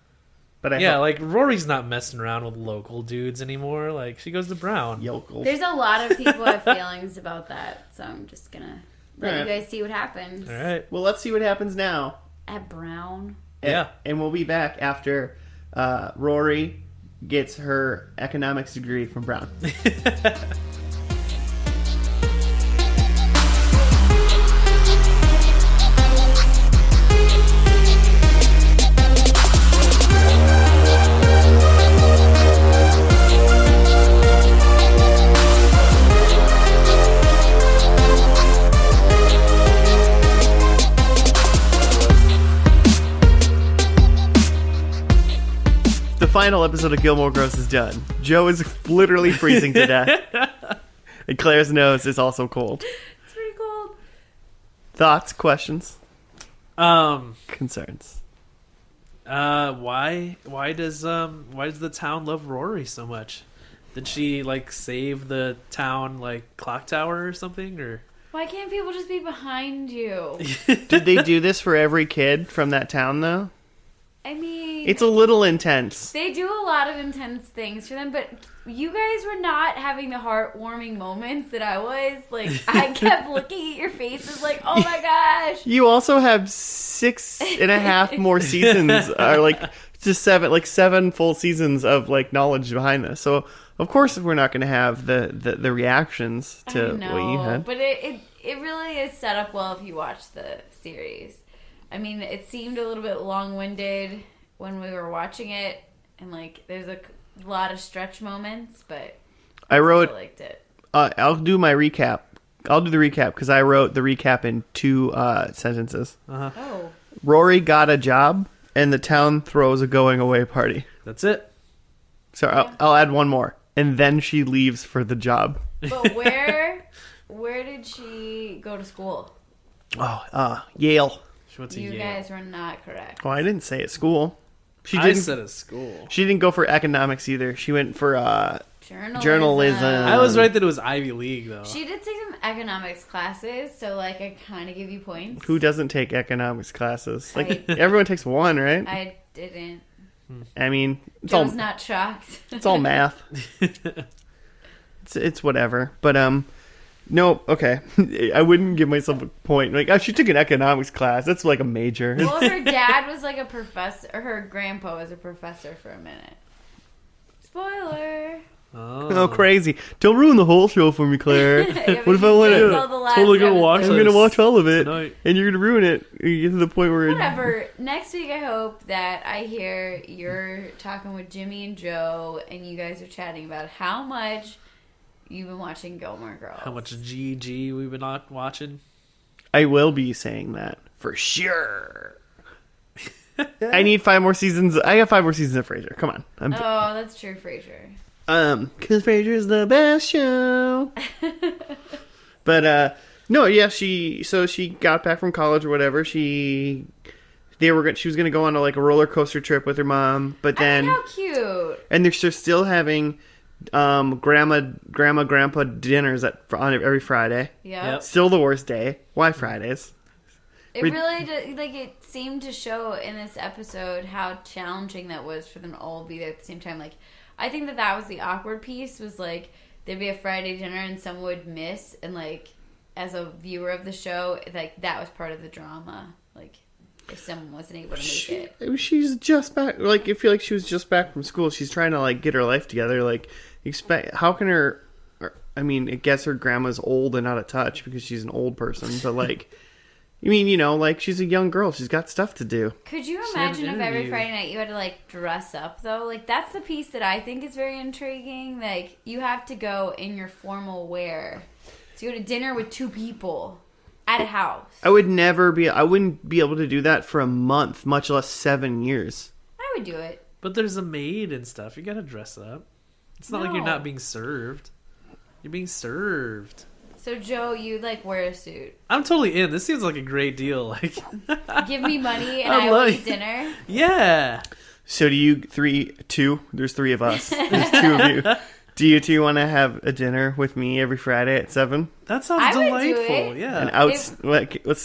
But Rory's not messing around with local dudes anymore. She goes to Brown. Yokels. There's a lot of people who have feelings about that, so I'm just gonna let you guys see what happens. All right. Well, let's see what happens now. At Brown. Yeah. And we'll be back after Rory gets her economics degree from Brown. The final episode of Gilmore Girls is done. Joe is literally freezing to death. And Claire's nose is also cold. It's pretty cold. Thoughts, questions, concerns? Why does the town love Rory so much? Did she save the town clock tower or something, or Why can't people just be behind you? Did they do this for every kid from that town, though? I mean, It's a little intense. they do a lot of intense things for them, but you guys were not having the heartwarming moments that I was. I kept looking at your faces oh my gosh. You also have 6.5 more seasons, or just 7 full seasons of knowledge behind this. So of course we're not going to have the reactions to what you had. But it really is set up well if you watch the series. I mean, it seemed a little bit long-winded when we were watching it, and there's a lot of stretch moments, but I still liked it. I'll do my recap. I'll do the recap because I wrote the recap in 2 sentences. Uh-huh. Oh. Rory got a job, and the town throws a going-away party. That's it? So I'll add one more. And then she leaves for the job. But where did she go to school? Oh, Yale. She went to You Yale. guys were not correct. Oh, I didn't say at school. I said at school. She didn't go for economics either. She went for journalism. I was right that it was Ivy League, though. She did take some economics classes, so I kind of give you points. Who doesn't take economics classes? I- Everyone takes one, right? I didn't. I mean, it's Joe's all not shocked. it's all math. It's whatever. But no, okay. I wouldn't give myself a point. She took an economics class. That's a major. Well, her dad was a professor, or her grandpa was a professor for a minute. Spoiler. Oh, crazy. Don't ruin the whole show for me, Claire. What if I want to... Totally gonna watch I'm going to watch all of it. tonight. And you're going to ruin it. You get to the point where... Whatever. Next week, I hope that I hear you're talking with Jimmy and Joe, and you guys are chatting about how much you've been watching Gilmore Girls. How much GG we've been watching. I will be saying that for sure. I need 5 more seasons. I got 5 more seasons of Frasier. Come on. Oh, that's true, Frasier. Because Frasier's the best show. But no, yeah, she got back from college or whatever. She was gonna go on a roller coaster trip with her mom, but then how cute. And they're still having grandpa dinners on every Friday. Yep. Still the worst day. Why Fridays? It really did, it seemed to show in this episode how challenging that was for them to all be there at the same time. I think that was the awkward piece, was there'd be a Friday dinner and someone would miss, and as a viewer of the show, that was part of the drama. If someone wasn't able to make it. She's just back. I feel like she was just back from school. She's trying to get her life together. How can her? I mean, I guess her grandma's old and out of touch because she's an old person. But she's a young girl. She's got stuff to do. Could you imagine if every Friday night you had to dress up though? That's the piece that I think is very intriguing. You have to go in your formal wear to go to dinner with 2 people at a house. I wouldn't be able to do that for a month, much less 7 years. I would do it. But there's a maid and stuff. You gotta dress up. It's not like you're not being served. You're being served. So, Joe, you wear a suit. I'm totally in. This seems like a great deal. Give me money and I will eat dinner. Yeah. So do you There's 3 of us. There's 2 of you. Do you 2 want to have a dinner with me every Friday at 7? That sounds delightful. Yeah.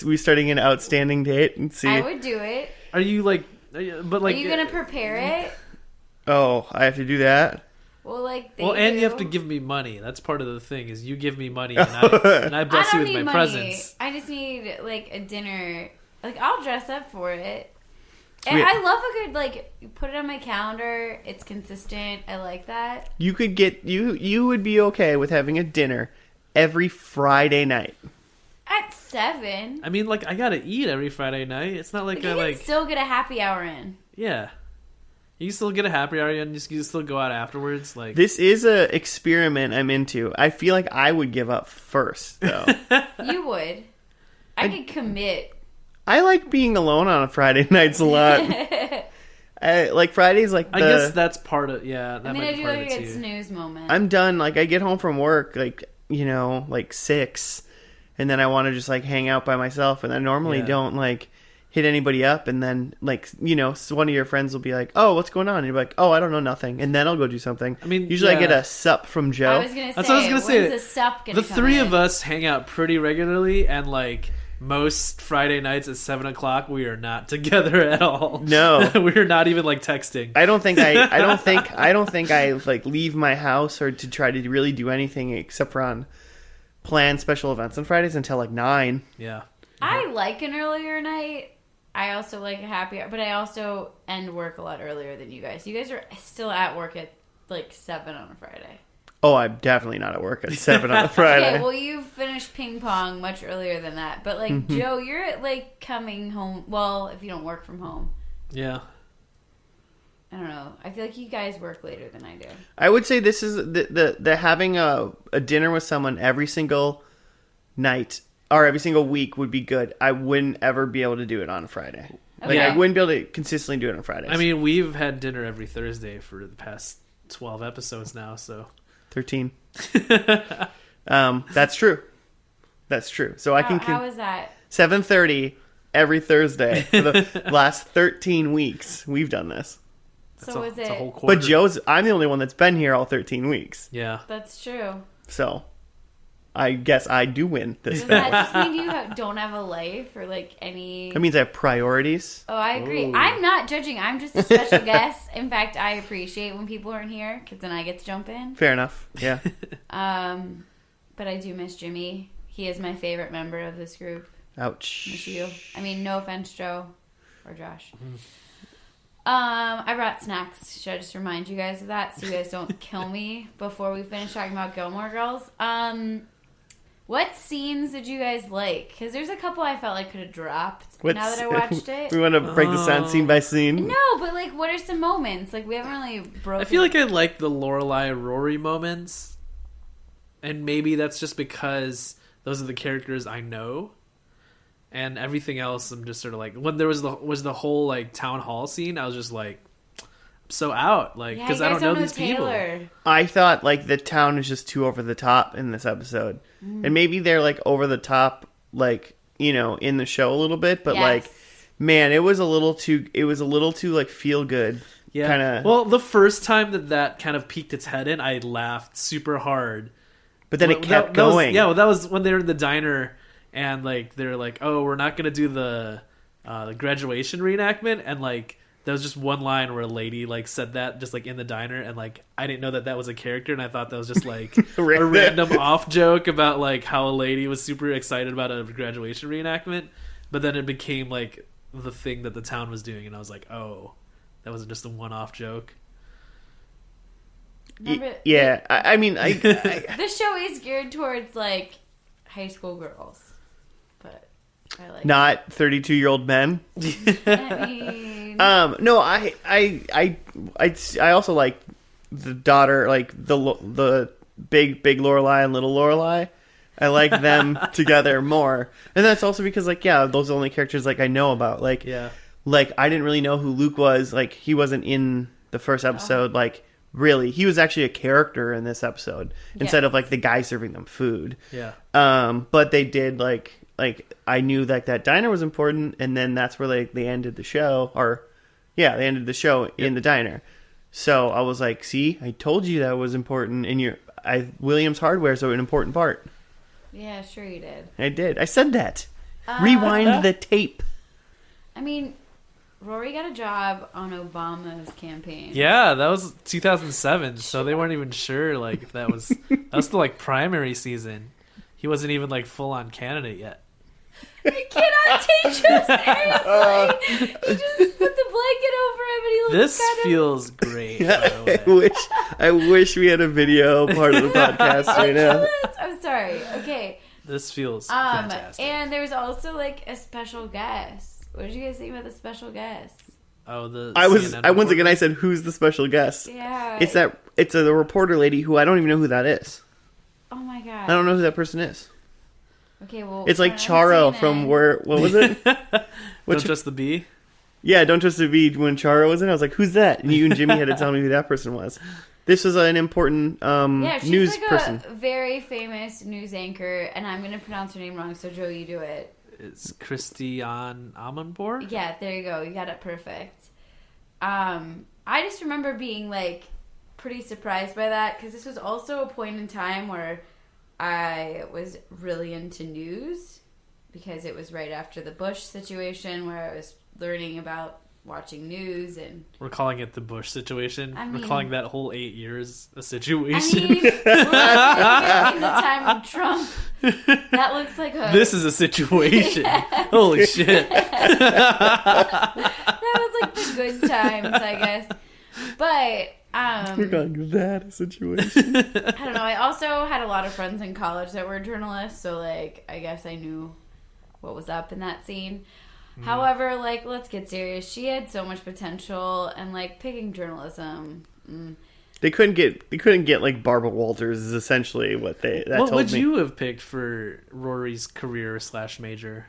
We starting an outstanding date and see. I would do it. Are you are you gonna prepare it? Oh, I have to do that. Well, and you have to give me money. That's part of the thing. Is you give me money and I bless you with my presents. I just need a dinner. I'll dress up for it. And I love a good you put it on my calendar. It's consistent. I like that. You could get you would be okay with having a dinner every Friday night at 7. I mean, I gotta eat every Friday night. It's not you can still get a happy hour in. Yeah. You can still get a happy hour and you can still go out afterwards. This is a experiment I'm into. I feel like I would give up first, though. You would. I could commit. I like being alone on a Friday nights a lot. Fridays I guess that's part of that. I do a good snooze moment. I'm done. I get home from work 6, and then I want to just hang out by myself, and I normally don't hit anybody up, and then one of your friends will be like, "Oh, what's going on?" And you're like, "Oh, I don't know, nothing," and then I'll go do something. I mean, usually I get a sup from Joe. That's what I was gonna say. The sup the 3 of us hang out pretty regularly, and most Friday nights at 7:00, we are not together at all. No, we're not even texting. I don't think I leave my house or to try to really do anything except for on planned special events on Fridays until 9. Yeah, I like an earlier night. I also like a happy hour, but I also end work a lot earlier than you guys. You guys are still at work at 7 on a Friday. Oh, I'm definitely not at work at 7 on a Friday. Okay, well, you finished ping pong much earlier than that. But, Joe, you're, coming home. Well, if you don't work from home. Yeah. I don't know. I feel like you guys work later than I do. I would say this is the having a dinner with someone every single night or every single week would be good. I wouldn't ever be able to do it on a Friday. Okay. I wouldn't be able to consistently do it on Fridays. I mean, we've had dinner every Thursday for the past 12 episodes now, so... 13. That's true. That's true. So how is that? 7:30 every Thursday for the last 13 weeks. We've done this. So is it? A whole quarter. But I'm the only one that's been here all 13 weeks. Yeah. That's true. So I guess I do win this. Does that just mean you don't have a life or any... That means I have priorities. Oh, I agree. Ooh. I'm not judging. I'm just a special guest. In fact, I appreciate when people aren't here because then I get to jump in. Fair enough. Yeah. But I do miss Jimmy. He is my favorite member of this group. Ouch. Miss you. I mean, no offense, Joe or Josh. I brought snacks. Should I just remind you guys of that so you guys don't kill me before we finish talking about Gilmore Girls? What scenes did you guys like? Because there's a couple I felt like could have dropped now that I watched it. We want to break this down scene by scene? No, but like, what are some moments? Like, we haven't really broken... I feel like I like the Lorelai Rory moments. And maybe that's just because those are the characters I know. And everything else, I'm just sort of like... When there was the whole like town hall scene, I was just like... so out, like, because I don't know these Taylor. people. I thought like the town is just too over the top in this episode, and maybe they're like over the top, like, you know, in the show a little bit, but like, man, it was a little too like feel good. Yeah. Kinda. Well, the first time that kind of peeked its head in, I laughed super hard, but then it kept going. That was when they were in the diner, and like they're like, oh, we're not gonna do the graduation reenactment, and like. There was just one line where a lady like said that just like in the diner, and like I didn't know that was a character, and I thought that was just like a random off joke about like how a lady was super excited about a graduation reenactment, but then it became like the thing that the town was doing, and I was like, oh, that wasn't just a one-off joke. Yeah, I mean, this show is geared towards like high school girls, but I like not 32-year-old men. I mean. No, I also like the daughter, like the big Lorelai and little Lorelai. I like them together more, and that's also because like those are the only characters like I know about. Like like I didn't really know who Luke was. Like he wasn't in the first episode. Like really, he was actually a character in this episode instead of like the guy serving them food. Yeah. But they did like I knew that diner was important, and then that's where they ended the show, they ended the show in the diner. So I was like, see, I told you that was important, and Williams Hardware is an important part. Yeah, sure you did. I did. I said that. Rewind the tape. I mean, Rory got a job on Obama's campaign. Yeah, that was 2007, so they weren't even sure like if that was the like primary season. He wasn't even like full on candidate yet. You cannot take you seriously. You just put the blanket over him, and he looks This kind of... feels great. By the way. I wish we had a video part of the podcast right now. I'm sorry. Okay. This feels fantastic. And there's also like a special guest. What did you guys think about the special guest? Oh, once again I said, who's the special guest? Yeah. It's the reporter lady who I don't even know who that is. Oh my god. I don't know who that person is. Okay, well, it's like Charo from what was it? Don't Trust the Bee? Yeah, Don't Trust the Bee. When Charo was in, I was like, who's that? And you and Jimmy had to tell me who that person was. This was an important news she's like person. A very famous news anchor, and I'm going to pronounce her name wrong, so Joe, you do it. It's Christiane Amanpour? Yeah, there you go. You got it perfect. I just remember being like pretty surprised by that, because this was also a point in time where I was really into news, because it was right after the Bush situation where I was learning about watching news, and we're calling it the Bush situation. We're calling that whole 8 years a situation. I mean, we're in the time of Trump. That looks like a... This is a situation. Yeah. Holy shit. That was like the good times, I guess. But we're calling that a situation. I don't know. I also had a lot of friends in college that were journalists, so like I guess I knew what was up in that scene. However, like, let's get serious. She had so much potential, and like picking journalism. They couldn't get like Barbara Walters is essentially what they. What would you have picked for Rory's career / major?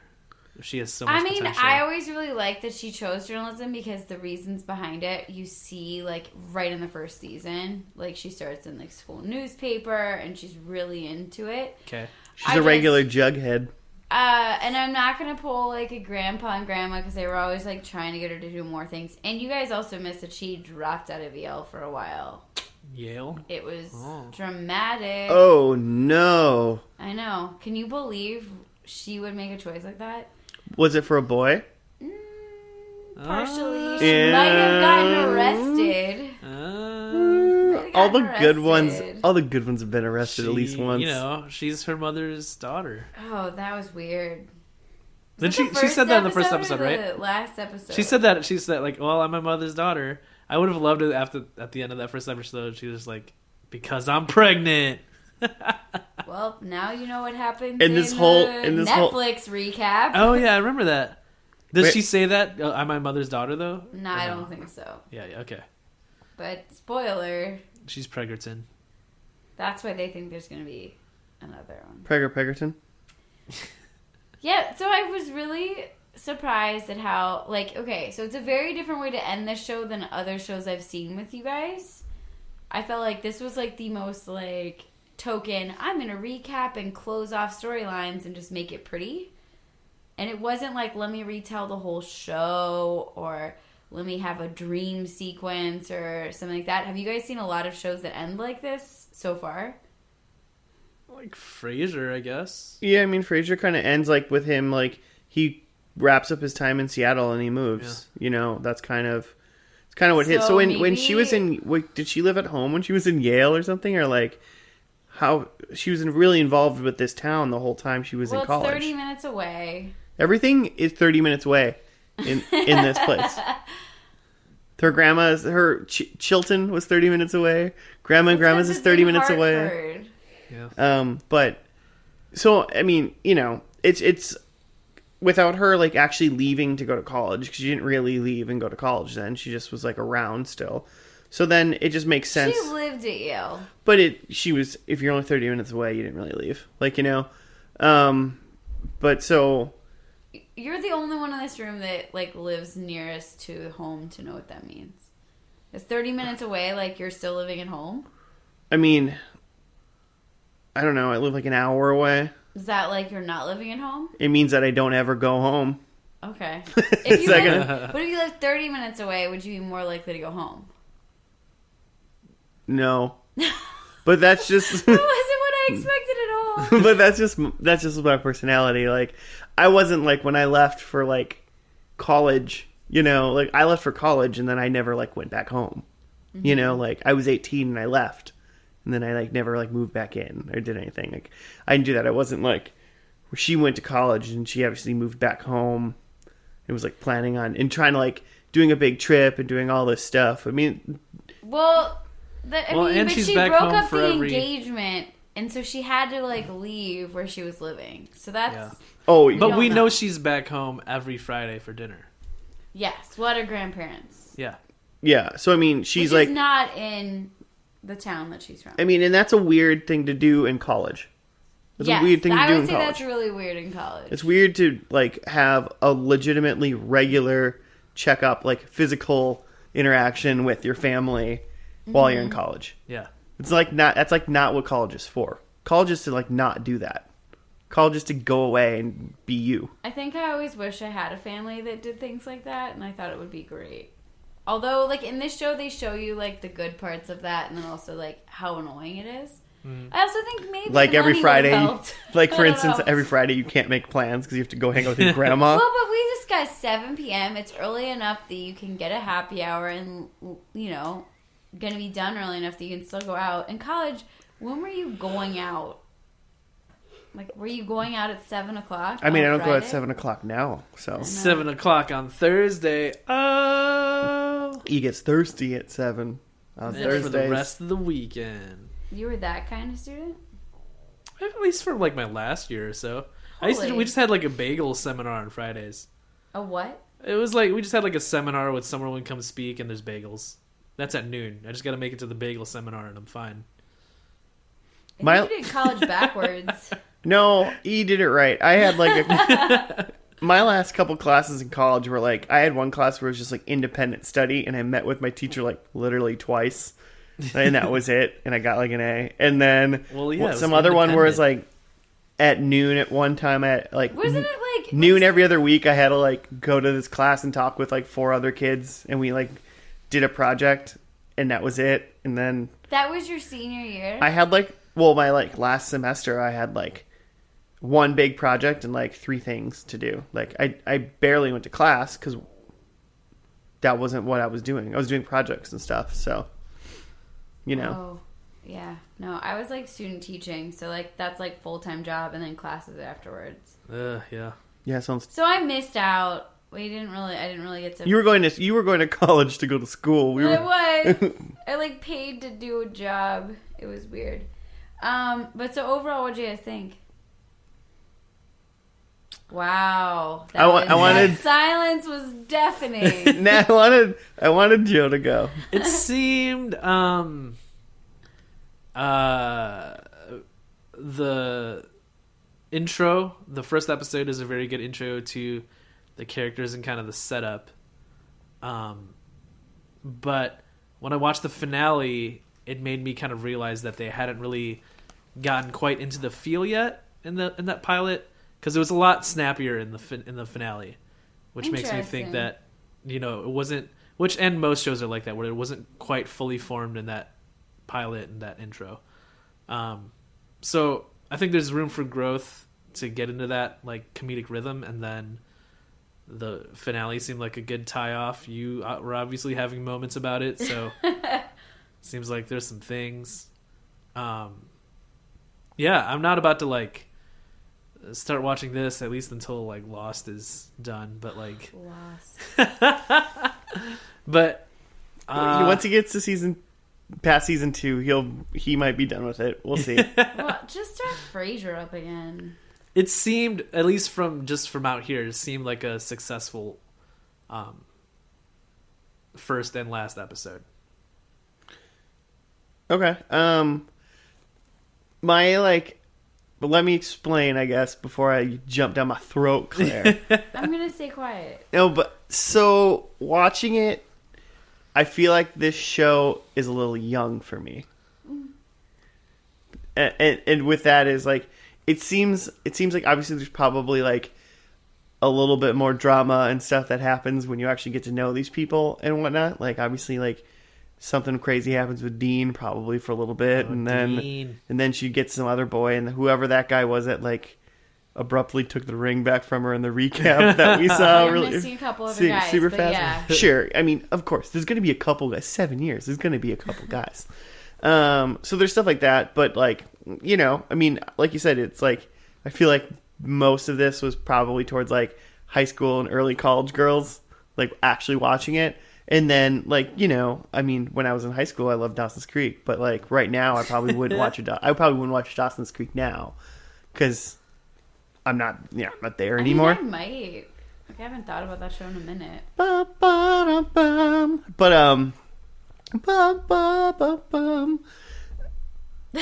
She has so much potential. I always really liked that she chose journalism, because the reasons behind it you see like right in the first season. Like she starts in like school newspaper, and she's really into it. Okay, she's a regular jughead. And I'm not going to pull, like, a grandpa and grandma, because they were always, like, trying to get her to do more things. And you guys also missed that she dropped out of Yale for a while. Yale? It was dramatic. Oh, no. I know. Can you believe she would make a choice like that? Was it for a boy? Partially. She might have gotten arrested. All the good ones have been arrested at least once. You know, she's her mother's daughter. Oh, that was weird. Then she said that in the first episode, right? The last episode. She said that. She said like, "Well, I'm my mother's daughter." I would have loved it at the end of that first episode. She was like, "Because I'm pregnant." Well, now you know what happens in this Netflix recap. Oh yeah, I remember that. Does she say that? I'm my mother's daughter though? No, I don't think so. Yeah, okay. But spoiler. She's pregnant. That's why they think there's going to be another one. Preggerton? Yeah, so I was really surprised at how, okay, so it's a very different way to end this show than other shows I've seen with you guys. I felt like this was, the most, token, I'm going to recap and close off storylines and just make it pretty. And it wasn't let me retell the whole show or let me have a dream sequence or something like that. Have you guys seen a lot of shows that end like this so far? Like Frasier, I guess. Yeah, I mean, Frasier kind of ends with him, he wraps up his time in Seattle and he moves. Yeah. You know, that's kind of what hit. So when she was did she live at home when she was in Yale or something? Or how she was really involved with this town the whole time she was in college? It's 30 minutes away. Everything is 30 minutes away in this place. Her Chilton was 30 minutes away. Grandma's is 30 minutes away. Yeah. But so I mean, it's without her actually leaving to go to college, because she didn't really leave and go to college then. She just was around still. So then it just makes sense. She lived at Yale. But if you're only 30 minutes away, you didn't really leave. But so you're the only one in this room that lives nearest to home to know what that means. Is 30 minutes away you're still living at home? I mean, I don't know. I live an hour away. Is that you're not living at home? It means that I don't ever go home. Okay. But if you live 30 minutes away, would you be more likely to go home? No. But that's just That wasn't what I expected at all. But that's just my personality. I wasn't when I left for college, I left for college and then I never went back home. Mm-hmm. I was 18 and I left. And then I never moved back in or did anything. I didn't do that. I wasn't she went to college and she obviously moved back home. It was planning on and trying to doing a big trip and doing all this stuff. I mean, but she broke up the engagement, and so she had to leave where she was living. So that's but we know she's back home every Friday for dinner. Yes, what are grandparents? Yeah. Yeah. So I mean, she's Which is not in the town that she's from. I mean, and that's a weird thing to do in college. It's a weird thing to do in college. I would say that's really weird in college. It's weird to have a legitimately regular checkup, physical interaction with your family while you're in college. Yeah. It's that's not what college is for. College is to not do that. College is to go away and be you. I think I always wish I had a family that did things like that, and I thought it would be great. Although, in this show, they show you, the good parts of that, and then also, how annoying it is. Mm. I also think maybe every Friday, for instance, every Friday you can't make plans because you have to go hang out with your grandma. Well, but we just got 7 p.m. It's early enough that you can get a happy hour and, going to be done early enough that you can still go out. In college, when were you going out? Were you going out at 7 o'clock? I mean, I don't go at 7 o'clock now, so. 7 o'clock on Thursday. Oh! He gets thirsty at 7 on Thursdays. For the rest of the weekend. You were that kind of student? At least for my last year or so. We just had a bagel seminar on Fridays. A what? It was we just had a seminar with someone would come speak and there's bagels. That's at noon. I just got to make it to the bagel seminar and I'm fine. You did college backwards. No, you did it right. I had my last couple classes in college were I had one class where it was just independent study, and I met with my teacher literally twice, and that was it. And I got an A. And then some other one where it was at noon at one time at wasn't it noon every other week. I had to go to this class and talk with 4 other kids, and we did a project, and that was it. And then that was your senior year. I had my last semester I had one big project and 3 things to do. I barely went to class because that wasn't what I was doing. I was doing projects and stuff. So, Oh, yeah. No, I was student teaching, so that's full-time job and then classes afterwards. Yeah. Yeah, sounds. So I missed out. I didn't really get to. You were going to college to go to school. I was. I paid to do a job. It was weird. But so overall, what do you guys think? Wow, that silence was deafening. Nah, I wanted Joe to go. It seemed the intro, the first episode is a very good intro to the characters and kind of the setup. But when I watched the finale, it made me kind of realize that they hadn't really gotten quite into the feel yet in that pilot, because it was a lot snappier in the finale, which makes me think that it wasn't. And most shows are like that, where it wasn't quite fully formed in that pilot and that intro. So I think there's room for growth to get into that comedic rhythm, and then the finale seemed like a good tie-off. You were obviously having moments about it, so seems like there's some things. Yeah, I'm not about to start watching this, at least until Lost is done. But Lost. But once he gets to past season 2, he might be done with it. We'll see. Well, just start Frasier up again. It seemed, at least from out here, it seemed like a successful first and last episode. Okay. But let me explain, I guess, before I jump down my throat, Claire. I'm gonna stay quiet. No, but so watching it, I feel like this show is a little young for me. And with that is it seems like obviously there's probably a little bit more drama and stuff that happens when you actually get to know these people and whatnot. Obviously something crazy happens with Dean probably for a little bit, and then she gets some other boy, and whoever that guy was that abruptly took the ring back from her in the recap that we saw. You're missing a couple of guys, super fast. Yeah. Sure, I mean, of course, there's going to be a couple guys. 7 years, there's going to be a couple guys. So there's stuff like that, but I mean, like you said, it's I feel like most of this was probably towards high school and early college girls actually watching it. And then, I mean, when I was in high school, I loved Dawson's Creek. But, right now, I probably wouldn't watch it. I probably wouldn't watch Dawson's Creek now. Because I'm not there anymore. I might. I haven't thought about that show in a minute.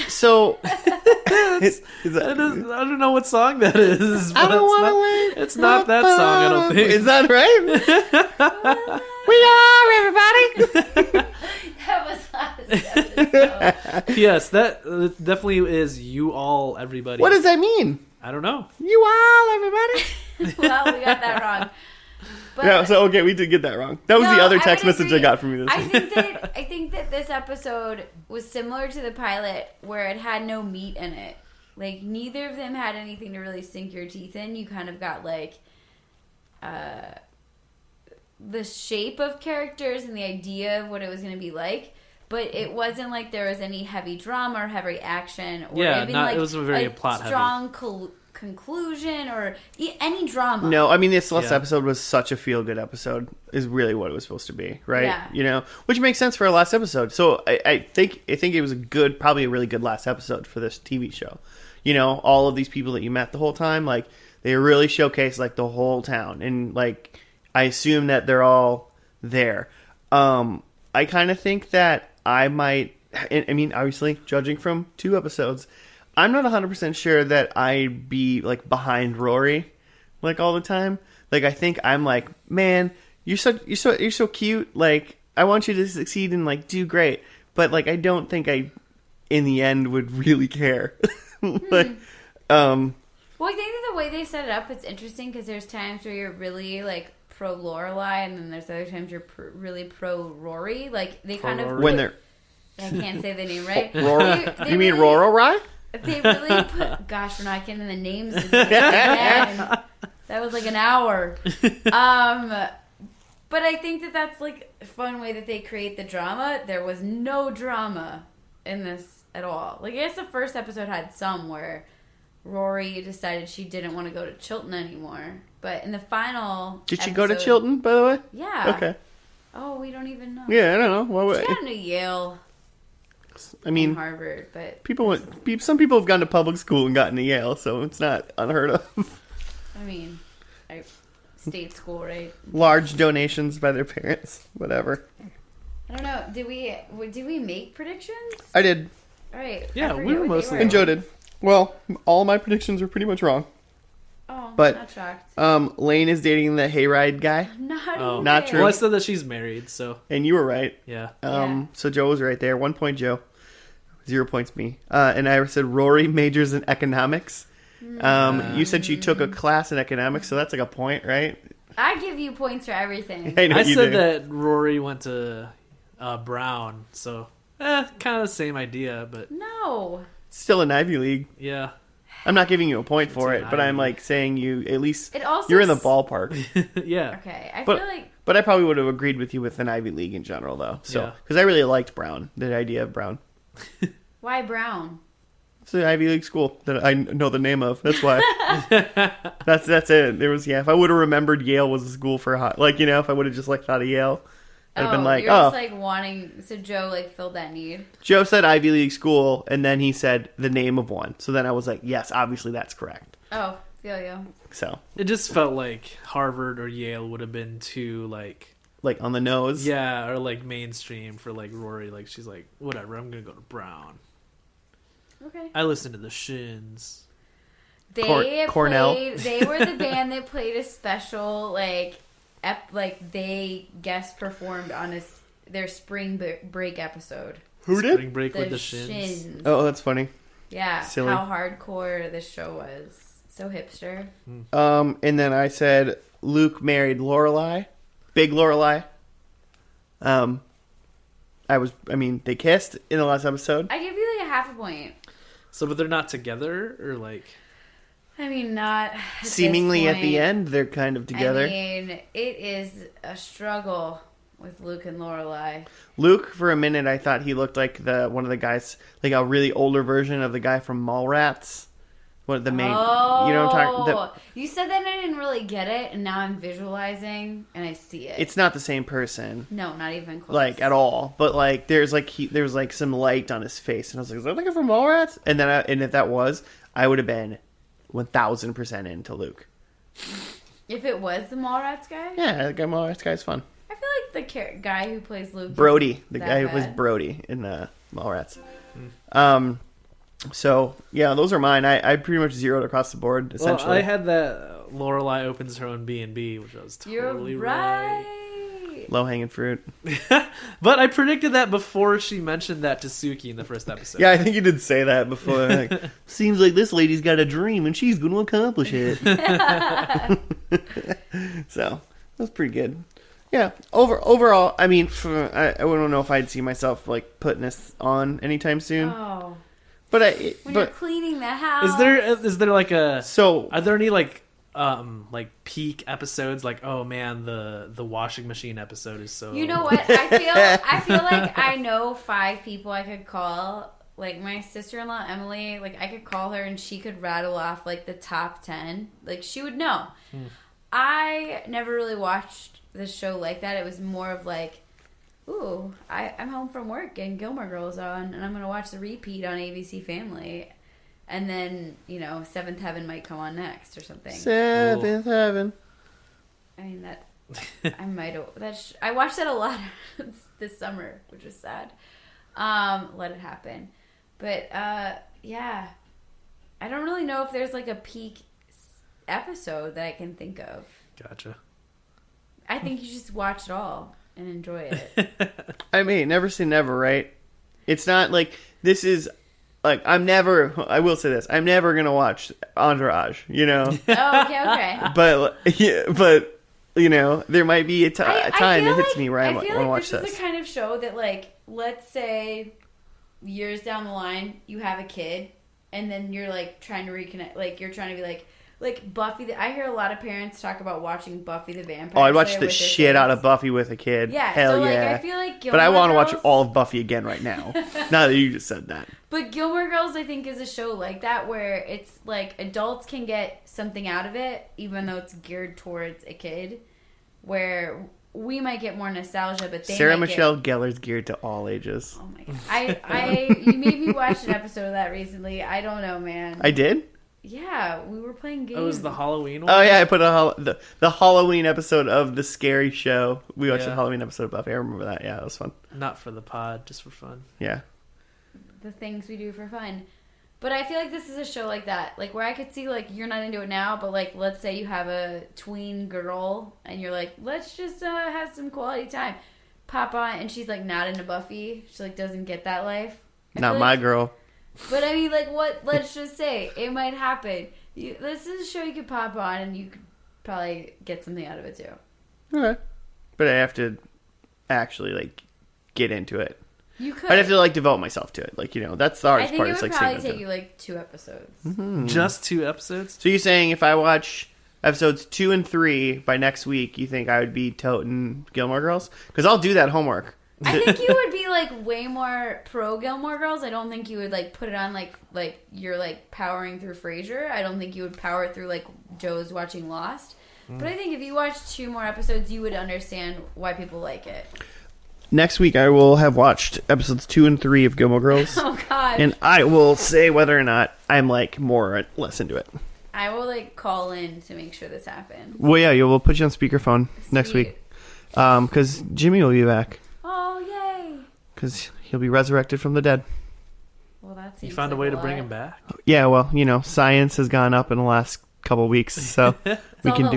So, I don't know what song that is. I don't want to wait. It's not that song, I don't think. Is that right? We are everybody. That was last episode. Yes, that definitely is You All Everybody. What does that mean? I don't know. You all everybody. Well, we got that wrong. But, yeah, so okay, we did get that wrong. That was the other text message I got from you. I think that this episode was similar to the pilot, where it had no meat in it. Neither of them had anything to really sink your teeth in. You kind of got the shape of characters and the idea of what it was going to be like, but it wasn't there was any heavy drama or heavy action, or even it was a very plot strong conclusion or any drama. No, I mean, this last episode was such a feel-good episode, is really what it was supposed to be, right? Yeah. Which makes sense for a last episode. So I think it was probably a really good last episode for this TV show. All of these people that you met the whole time, they really showcased the whole town, and I assume that they're all there. I kind of think that I might, I mean, obviously, judging from 2 episodes, I'm not 100% sure that I'd be behind Rory all the time. I think I'm man, you're so cute. I want you to succeed and do great. But I don't think I in the end would really care. Well, I think that the way they set it up, it's interesting because there's times where you're really pro Lorelai, and then there's other times you're really pro Rory. They kind of when they're. I can't say the name right. Rory? You mean Rory? They really put. Gosh, we're not getting the names. That was an hour. But I think that that's a fun way that they create the drama. There was no drama in this at all. I guess the first episode had some where Rory decided she didn't want to go to Chilton anymore. But in the final Did she go to Chilton, by the way? Yeah. Okay. Oh, we don't even know. Yeah, I don't know. Why She got into Yale. I mean, and Harvard, but some people have gone to public school and gotten to Yale, so it's not unheard of. I mean, state school, right? Large donations by their parents, whatever. I don't know. Did we make predictions? I did. All right. Yeah, we were mostly. And Joe did. Well, all my predictions were pretty much wrong. Oh, but not shocked. Lane is dating the hayride guy. Not true. Well, I said that she's married, so. And you were right. Yeah. So Joe was right there. 1 point Joe. 0 points me. And I said Rory majors in economics. You said she took a class in economics, so that's like a point, right? I give you points for everything. I said that Rory went to Brown, so kind of the same idea, but no. Still an Ivy League. Yeah. I'm not giving you a point for it, but I'm like saying you at least you're in the ballpark. Yeah. Okay. I feel like. But I probably would have agreed with you with an Ivy League in general, though. So because I really liked Brown, the idea of Brown. Why Brown? It's an Ivy League school that I know the name of. That's why. that's it. There was if I would have remembered Yale was a school for if I would have just thought of Yale, I'd have been like, you're just wanting. So Joe filled that need. Joe said Ivy League school, and then he said the name of one. So then I was like, yes, obviously that's correct. Oh, feel you. So it just felt like Harvard or Yale would have been too like on the nose. Yeah, or mainstream for Rory. She's like, whatever, I'm gonna go to Brown. Okay. I listened to the Shins. Cornell. They were the band that played a special they guest performed on their spring break episode. Who did? Spring break with the Shins. Oh, that's funny. Yeah, silly. How hardcore this show was. So hipster. And then I said Luke married Lorelai, big Lorelai. They kissed in the last episode. I give you a half a point. So, but they're not together, or not seemingly at the end they're kind of together. It is a struggle with Luke and Lorelai. Luke, for a minute, I thought he looked like one of the guys, a really older version of the guy from Mallrats. What the main? Oh, you know what I'm talking? You said that and I didn't really get it, and now I'm visualizing and I see it. It's not the same person. No, not even close. At all. But there's some light on his face, and I was like, is that the guy from Mallrats? And then and if that was, I would have been 1,000% into Luke. If it was the Mallrats guy? Yeah, the Mallrats guy's fun. I feel like the guy who plays Luke. Brody, the guy who plays Brody in Mallrats. So yeah, those are mine. I pretty much zeroed across the board. Essentially, well, I had that Lorelai opens her own B&B, which I was totally You're right. Low hanging fruit. But I predicted that before she mentioned that to Suki in the first episode. Yeah, I think you did say that before. Seems like this lady's got a dream and she's going to accomplish it. So that's pretty good. Yeah. Overall, I don't know if I'd see myself putting this on anytime soon. Oh. But you're cleaning the house. Is there a so? Are there any peak episodes? Oh man, the washing machine episode is so. You know what? I feel like I know 5 people I could call. My sister-in-law Emily. I could call her and she could rattle off the top 10. She would know. I never really watched the show like that. It was more of ooh, I'm home from work and Gilmore Girls on, and I'm going to watch the repeat on ABC Family. And then, Seventh Heaven might come on next or something. Seventh Heaven. I might have... I watched that a lot this summer, which was sad. Let it happen. But, yeah. I don't really know if there's, a peak episode that I can think of. Gotcha. I think you just watch it all and enjoy it. Never say never, right? It's not this is I will say this, I'm never gonna watch Entourage, Oh, okay. but there might be a time that hits me where I want to watch this. This is the kind of show that let's say years down the line you have a kid and then you're trying to reconnect, you're trying to be like Buffy. I hear a lot of parents talk about watching Buffy the Vampire Oh, I'd watch Slayer the with their shit kids. out of Buffy with a kid. Yeah, Hell so like yeah. I feel like But I want to watch Girls- all of Buffy again right now. Now that you just said that. But Gilmore Girls, I think, is a show like that where it's like adults can get something out of it, even though it's geared towards a kid. Where we might get more nostalgia, but they Sarah might Michelle Gellar's geared to all ages. Oh my god! You made me watch an episode of that recently. I don't know, man. I did? Yeah, we were playing games. Oh, it was the Halloween one? Oh yeah, I put the Halloween episode of the Scary Show. We watched the Halloween episode of Buffy. I remember that. Yeah, that was fun. Not for the pod, just for fun. Yeah. The things we do for fun. But I feel like this is a show like that. Like, where I could see, like, you're not into it now, but, like, let's say you have a tween girl, and you're like, let's just have some quality time. Pop on, and she's, like, not into Buffy. She, like, doesn't get that life. Not my girl. But, I mean, like, let's just say, it might happen. This is a show you could pop on, and you could probably get something out of it, too. Okay. But I have to actually, like, get into it. You could. I'd have to, like, devote myself to it. Like, you know, that's the hardest part. I think it would probably take you you, like, 2 episodes. Mm-hmm. Just 2 episodes? So you're saying if I watch episodes 2 and 3 by next week, you think I would be toting Gilmore Girls? Because I'll do that homework. I think you would be, like, way more pro Gilmore Girls. I don't think you would, like, put it on, like you're, like, powering through Frasier. I don't think you would power through, like, Joe's watching Lost. But I think if you watch 2 more episodes, you would understand why people like it. Next week, I will have watched episodes 2 and 3 of Gilmore Girls. Oh, God. And I will say whether or not I'm, like, more or less into it. I will, like, call in to make sure this happens. Well, yeah, we'll put you on speakerphone next week. Because Jimmy will be back. Oh, yay. Because he'll be resurrected from the dead. Well, that seems You found like a way to lot. bring him back? Yeah, well, you know, science has gone up in the last couple weeks, so we can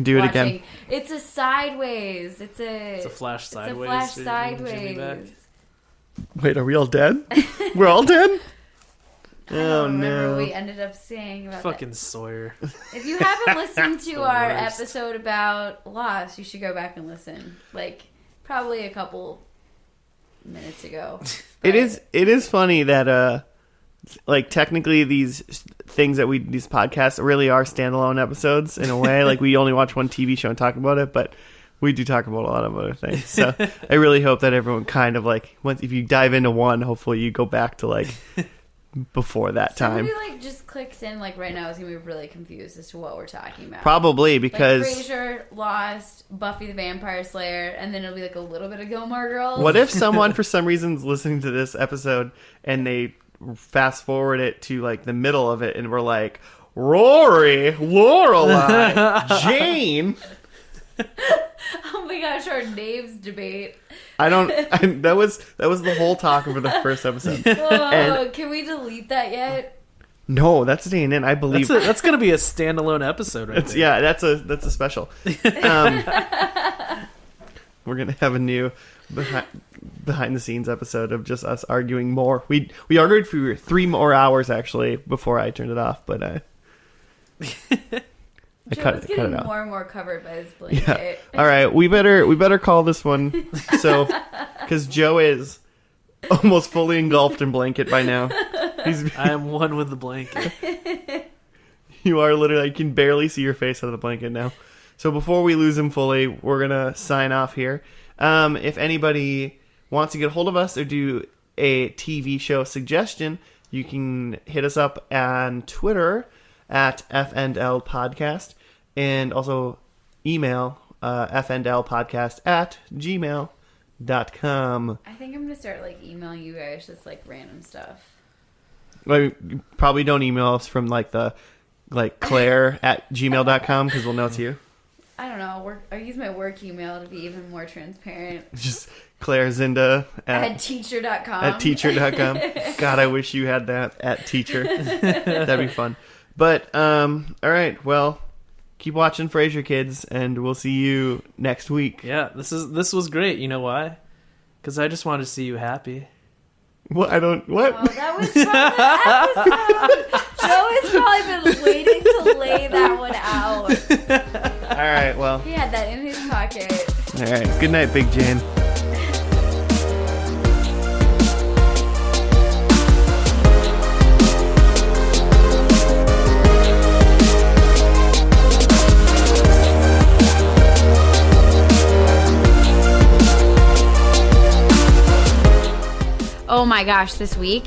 do it again. It's a sideways. It's a flash sideways. It's a flash sideways. Wait, are we all dead? We're all dead? I don't remember what we ended up saying about Fucking that. Sawyer. If you haven't listened to our worst. episode about Lost, you should go back and listen. Like, probably a couple minutes ago. It is funny that like technically these things that these podcasts really are standalone episodes in a way. Like we only watch one TV show and talk about it, but we do talk about a lot of other things. So I really hope that everyone kind of like if you dive into one, hopefully you go back to like before that time. Somebody like just clicks in like right now is gonna be really confused as to what we're talking about. Probably because like Frasier, Lost, Buffy the Vampire Slayer, and then it'll be like a little bit of Gilmore Girls. What if someone for some reason is listening to this episode and they fast forward it to like the middle of it and we're like Rory, Lorelai, Jane. Oh my gosh, our names debate. That was the whole talk over the first episode. Can we delete that yet? No, that's staying in. I believe that's going to be a standalone episode, right? There. Yeah, that's a special. We're gonna have a new behind the scenes episode of just us arguing more. We argued for 3 more hours actually before I turned it off, but I cut it out. More and more covered by this blanket. Yeah. All right, we better call this one. So, because Joe is almost fully engulfed in blanket by now. I am one with the blanket. You are literally. I can barely see your face out of the blanket now. So before we lose him fully, we're gonna sign off here. If anybody wants to get a hold of us or do a TV show suggestion, you can hit us up on Twitter at FNL Podcast and also email fnlpodcast@gmail.com. I think I'm gonna start like emailing you guys just like random stuff. Like, probably don't email us from Claire at gmail.com because we'll know it's you. I don't know. I use my work email to be even more transparent. Just Claire Zinda at teacher.com. At teacher.com. God, I wish you had that at teacher. That'd be fun. But, all right. Well, keep watching Frasier, kids, and we'll see you next week. Yeah, this was great. You know why? Because I just wanted to see you happy. What? Oh, that was from the episode. Joe has probably been waiting to lay that one out. All right, well. He had that in his pocket. All right. Good night, Big Jane. my gosh, this week,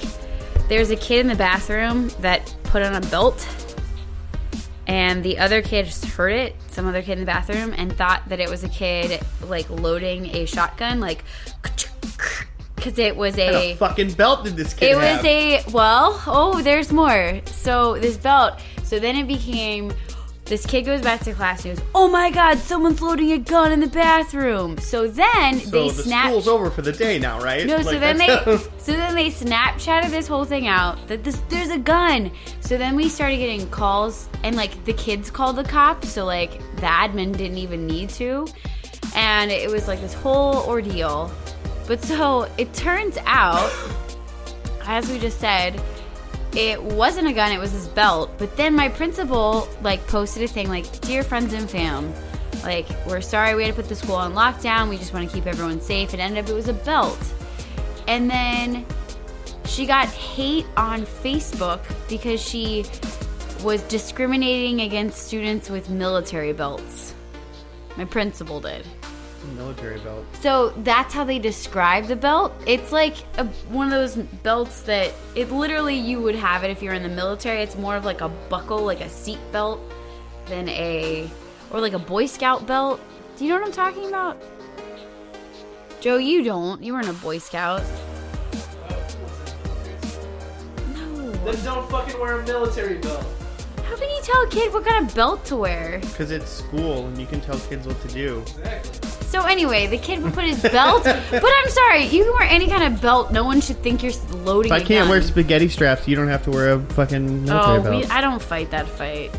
there's a kid in the bathroom that put on a belt, and the other kid just heard it, some other kid in the bathroom, and thought that it was a kid, like, loading a shotgun, like, because it was What kind of fucking belt did this kid have? There's more. So, this belt, so then it became... This kid goes back to class and goes, oh my god, someone's loading a gun in the bathroom. So then they school's over for the day now, right? No, so then they Snapchatted this whole thing out that there's a gun. So then we started getting calls, and like the kids called the cops, so like the admin didn't even need to. And it was like this whole ordeal. But so it turns out, as we just said, it wasn't a gun, it was his belt. But then my principal, like, posted a thing like, dear friends and fam, like, we're sorry we had to put the school on lockdown. We just want to keep everyone safe. It ended up it was a belt. And then she got hate on Facebook because she was discriminating against students with military belts. My principal did. Military belt. So that's how they describe the belt. It's like one of those belts that it literally you would have it if you're in the military. It's more of like a buckle, like a seat belt, than or like a Boy Scout belt. Do you know what I'm talking about? Joe, you don't. You weren't a Boy Scout. No. Then don't fucking wear a military belt. How can you tell a kid what kind of belt to wear? Because it's school and you can tell kids what to do. Exactly. So anyway, the kid would put his belt, but I'm sorry, you can wear any kind of belt. No one should think you're loading a gun. If I can't wear spaghetti straps, you don't have to wear a fucking military belt. I don't fight that fight.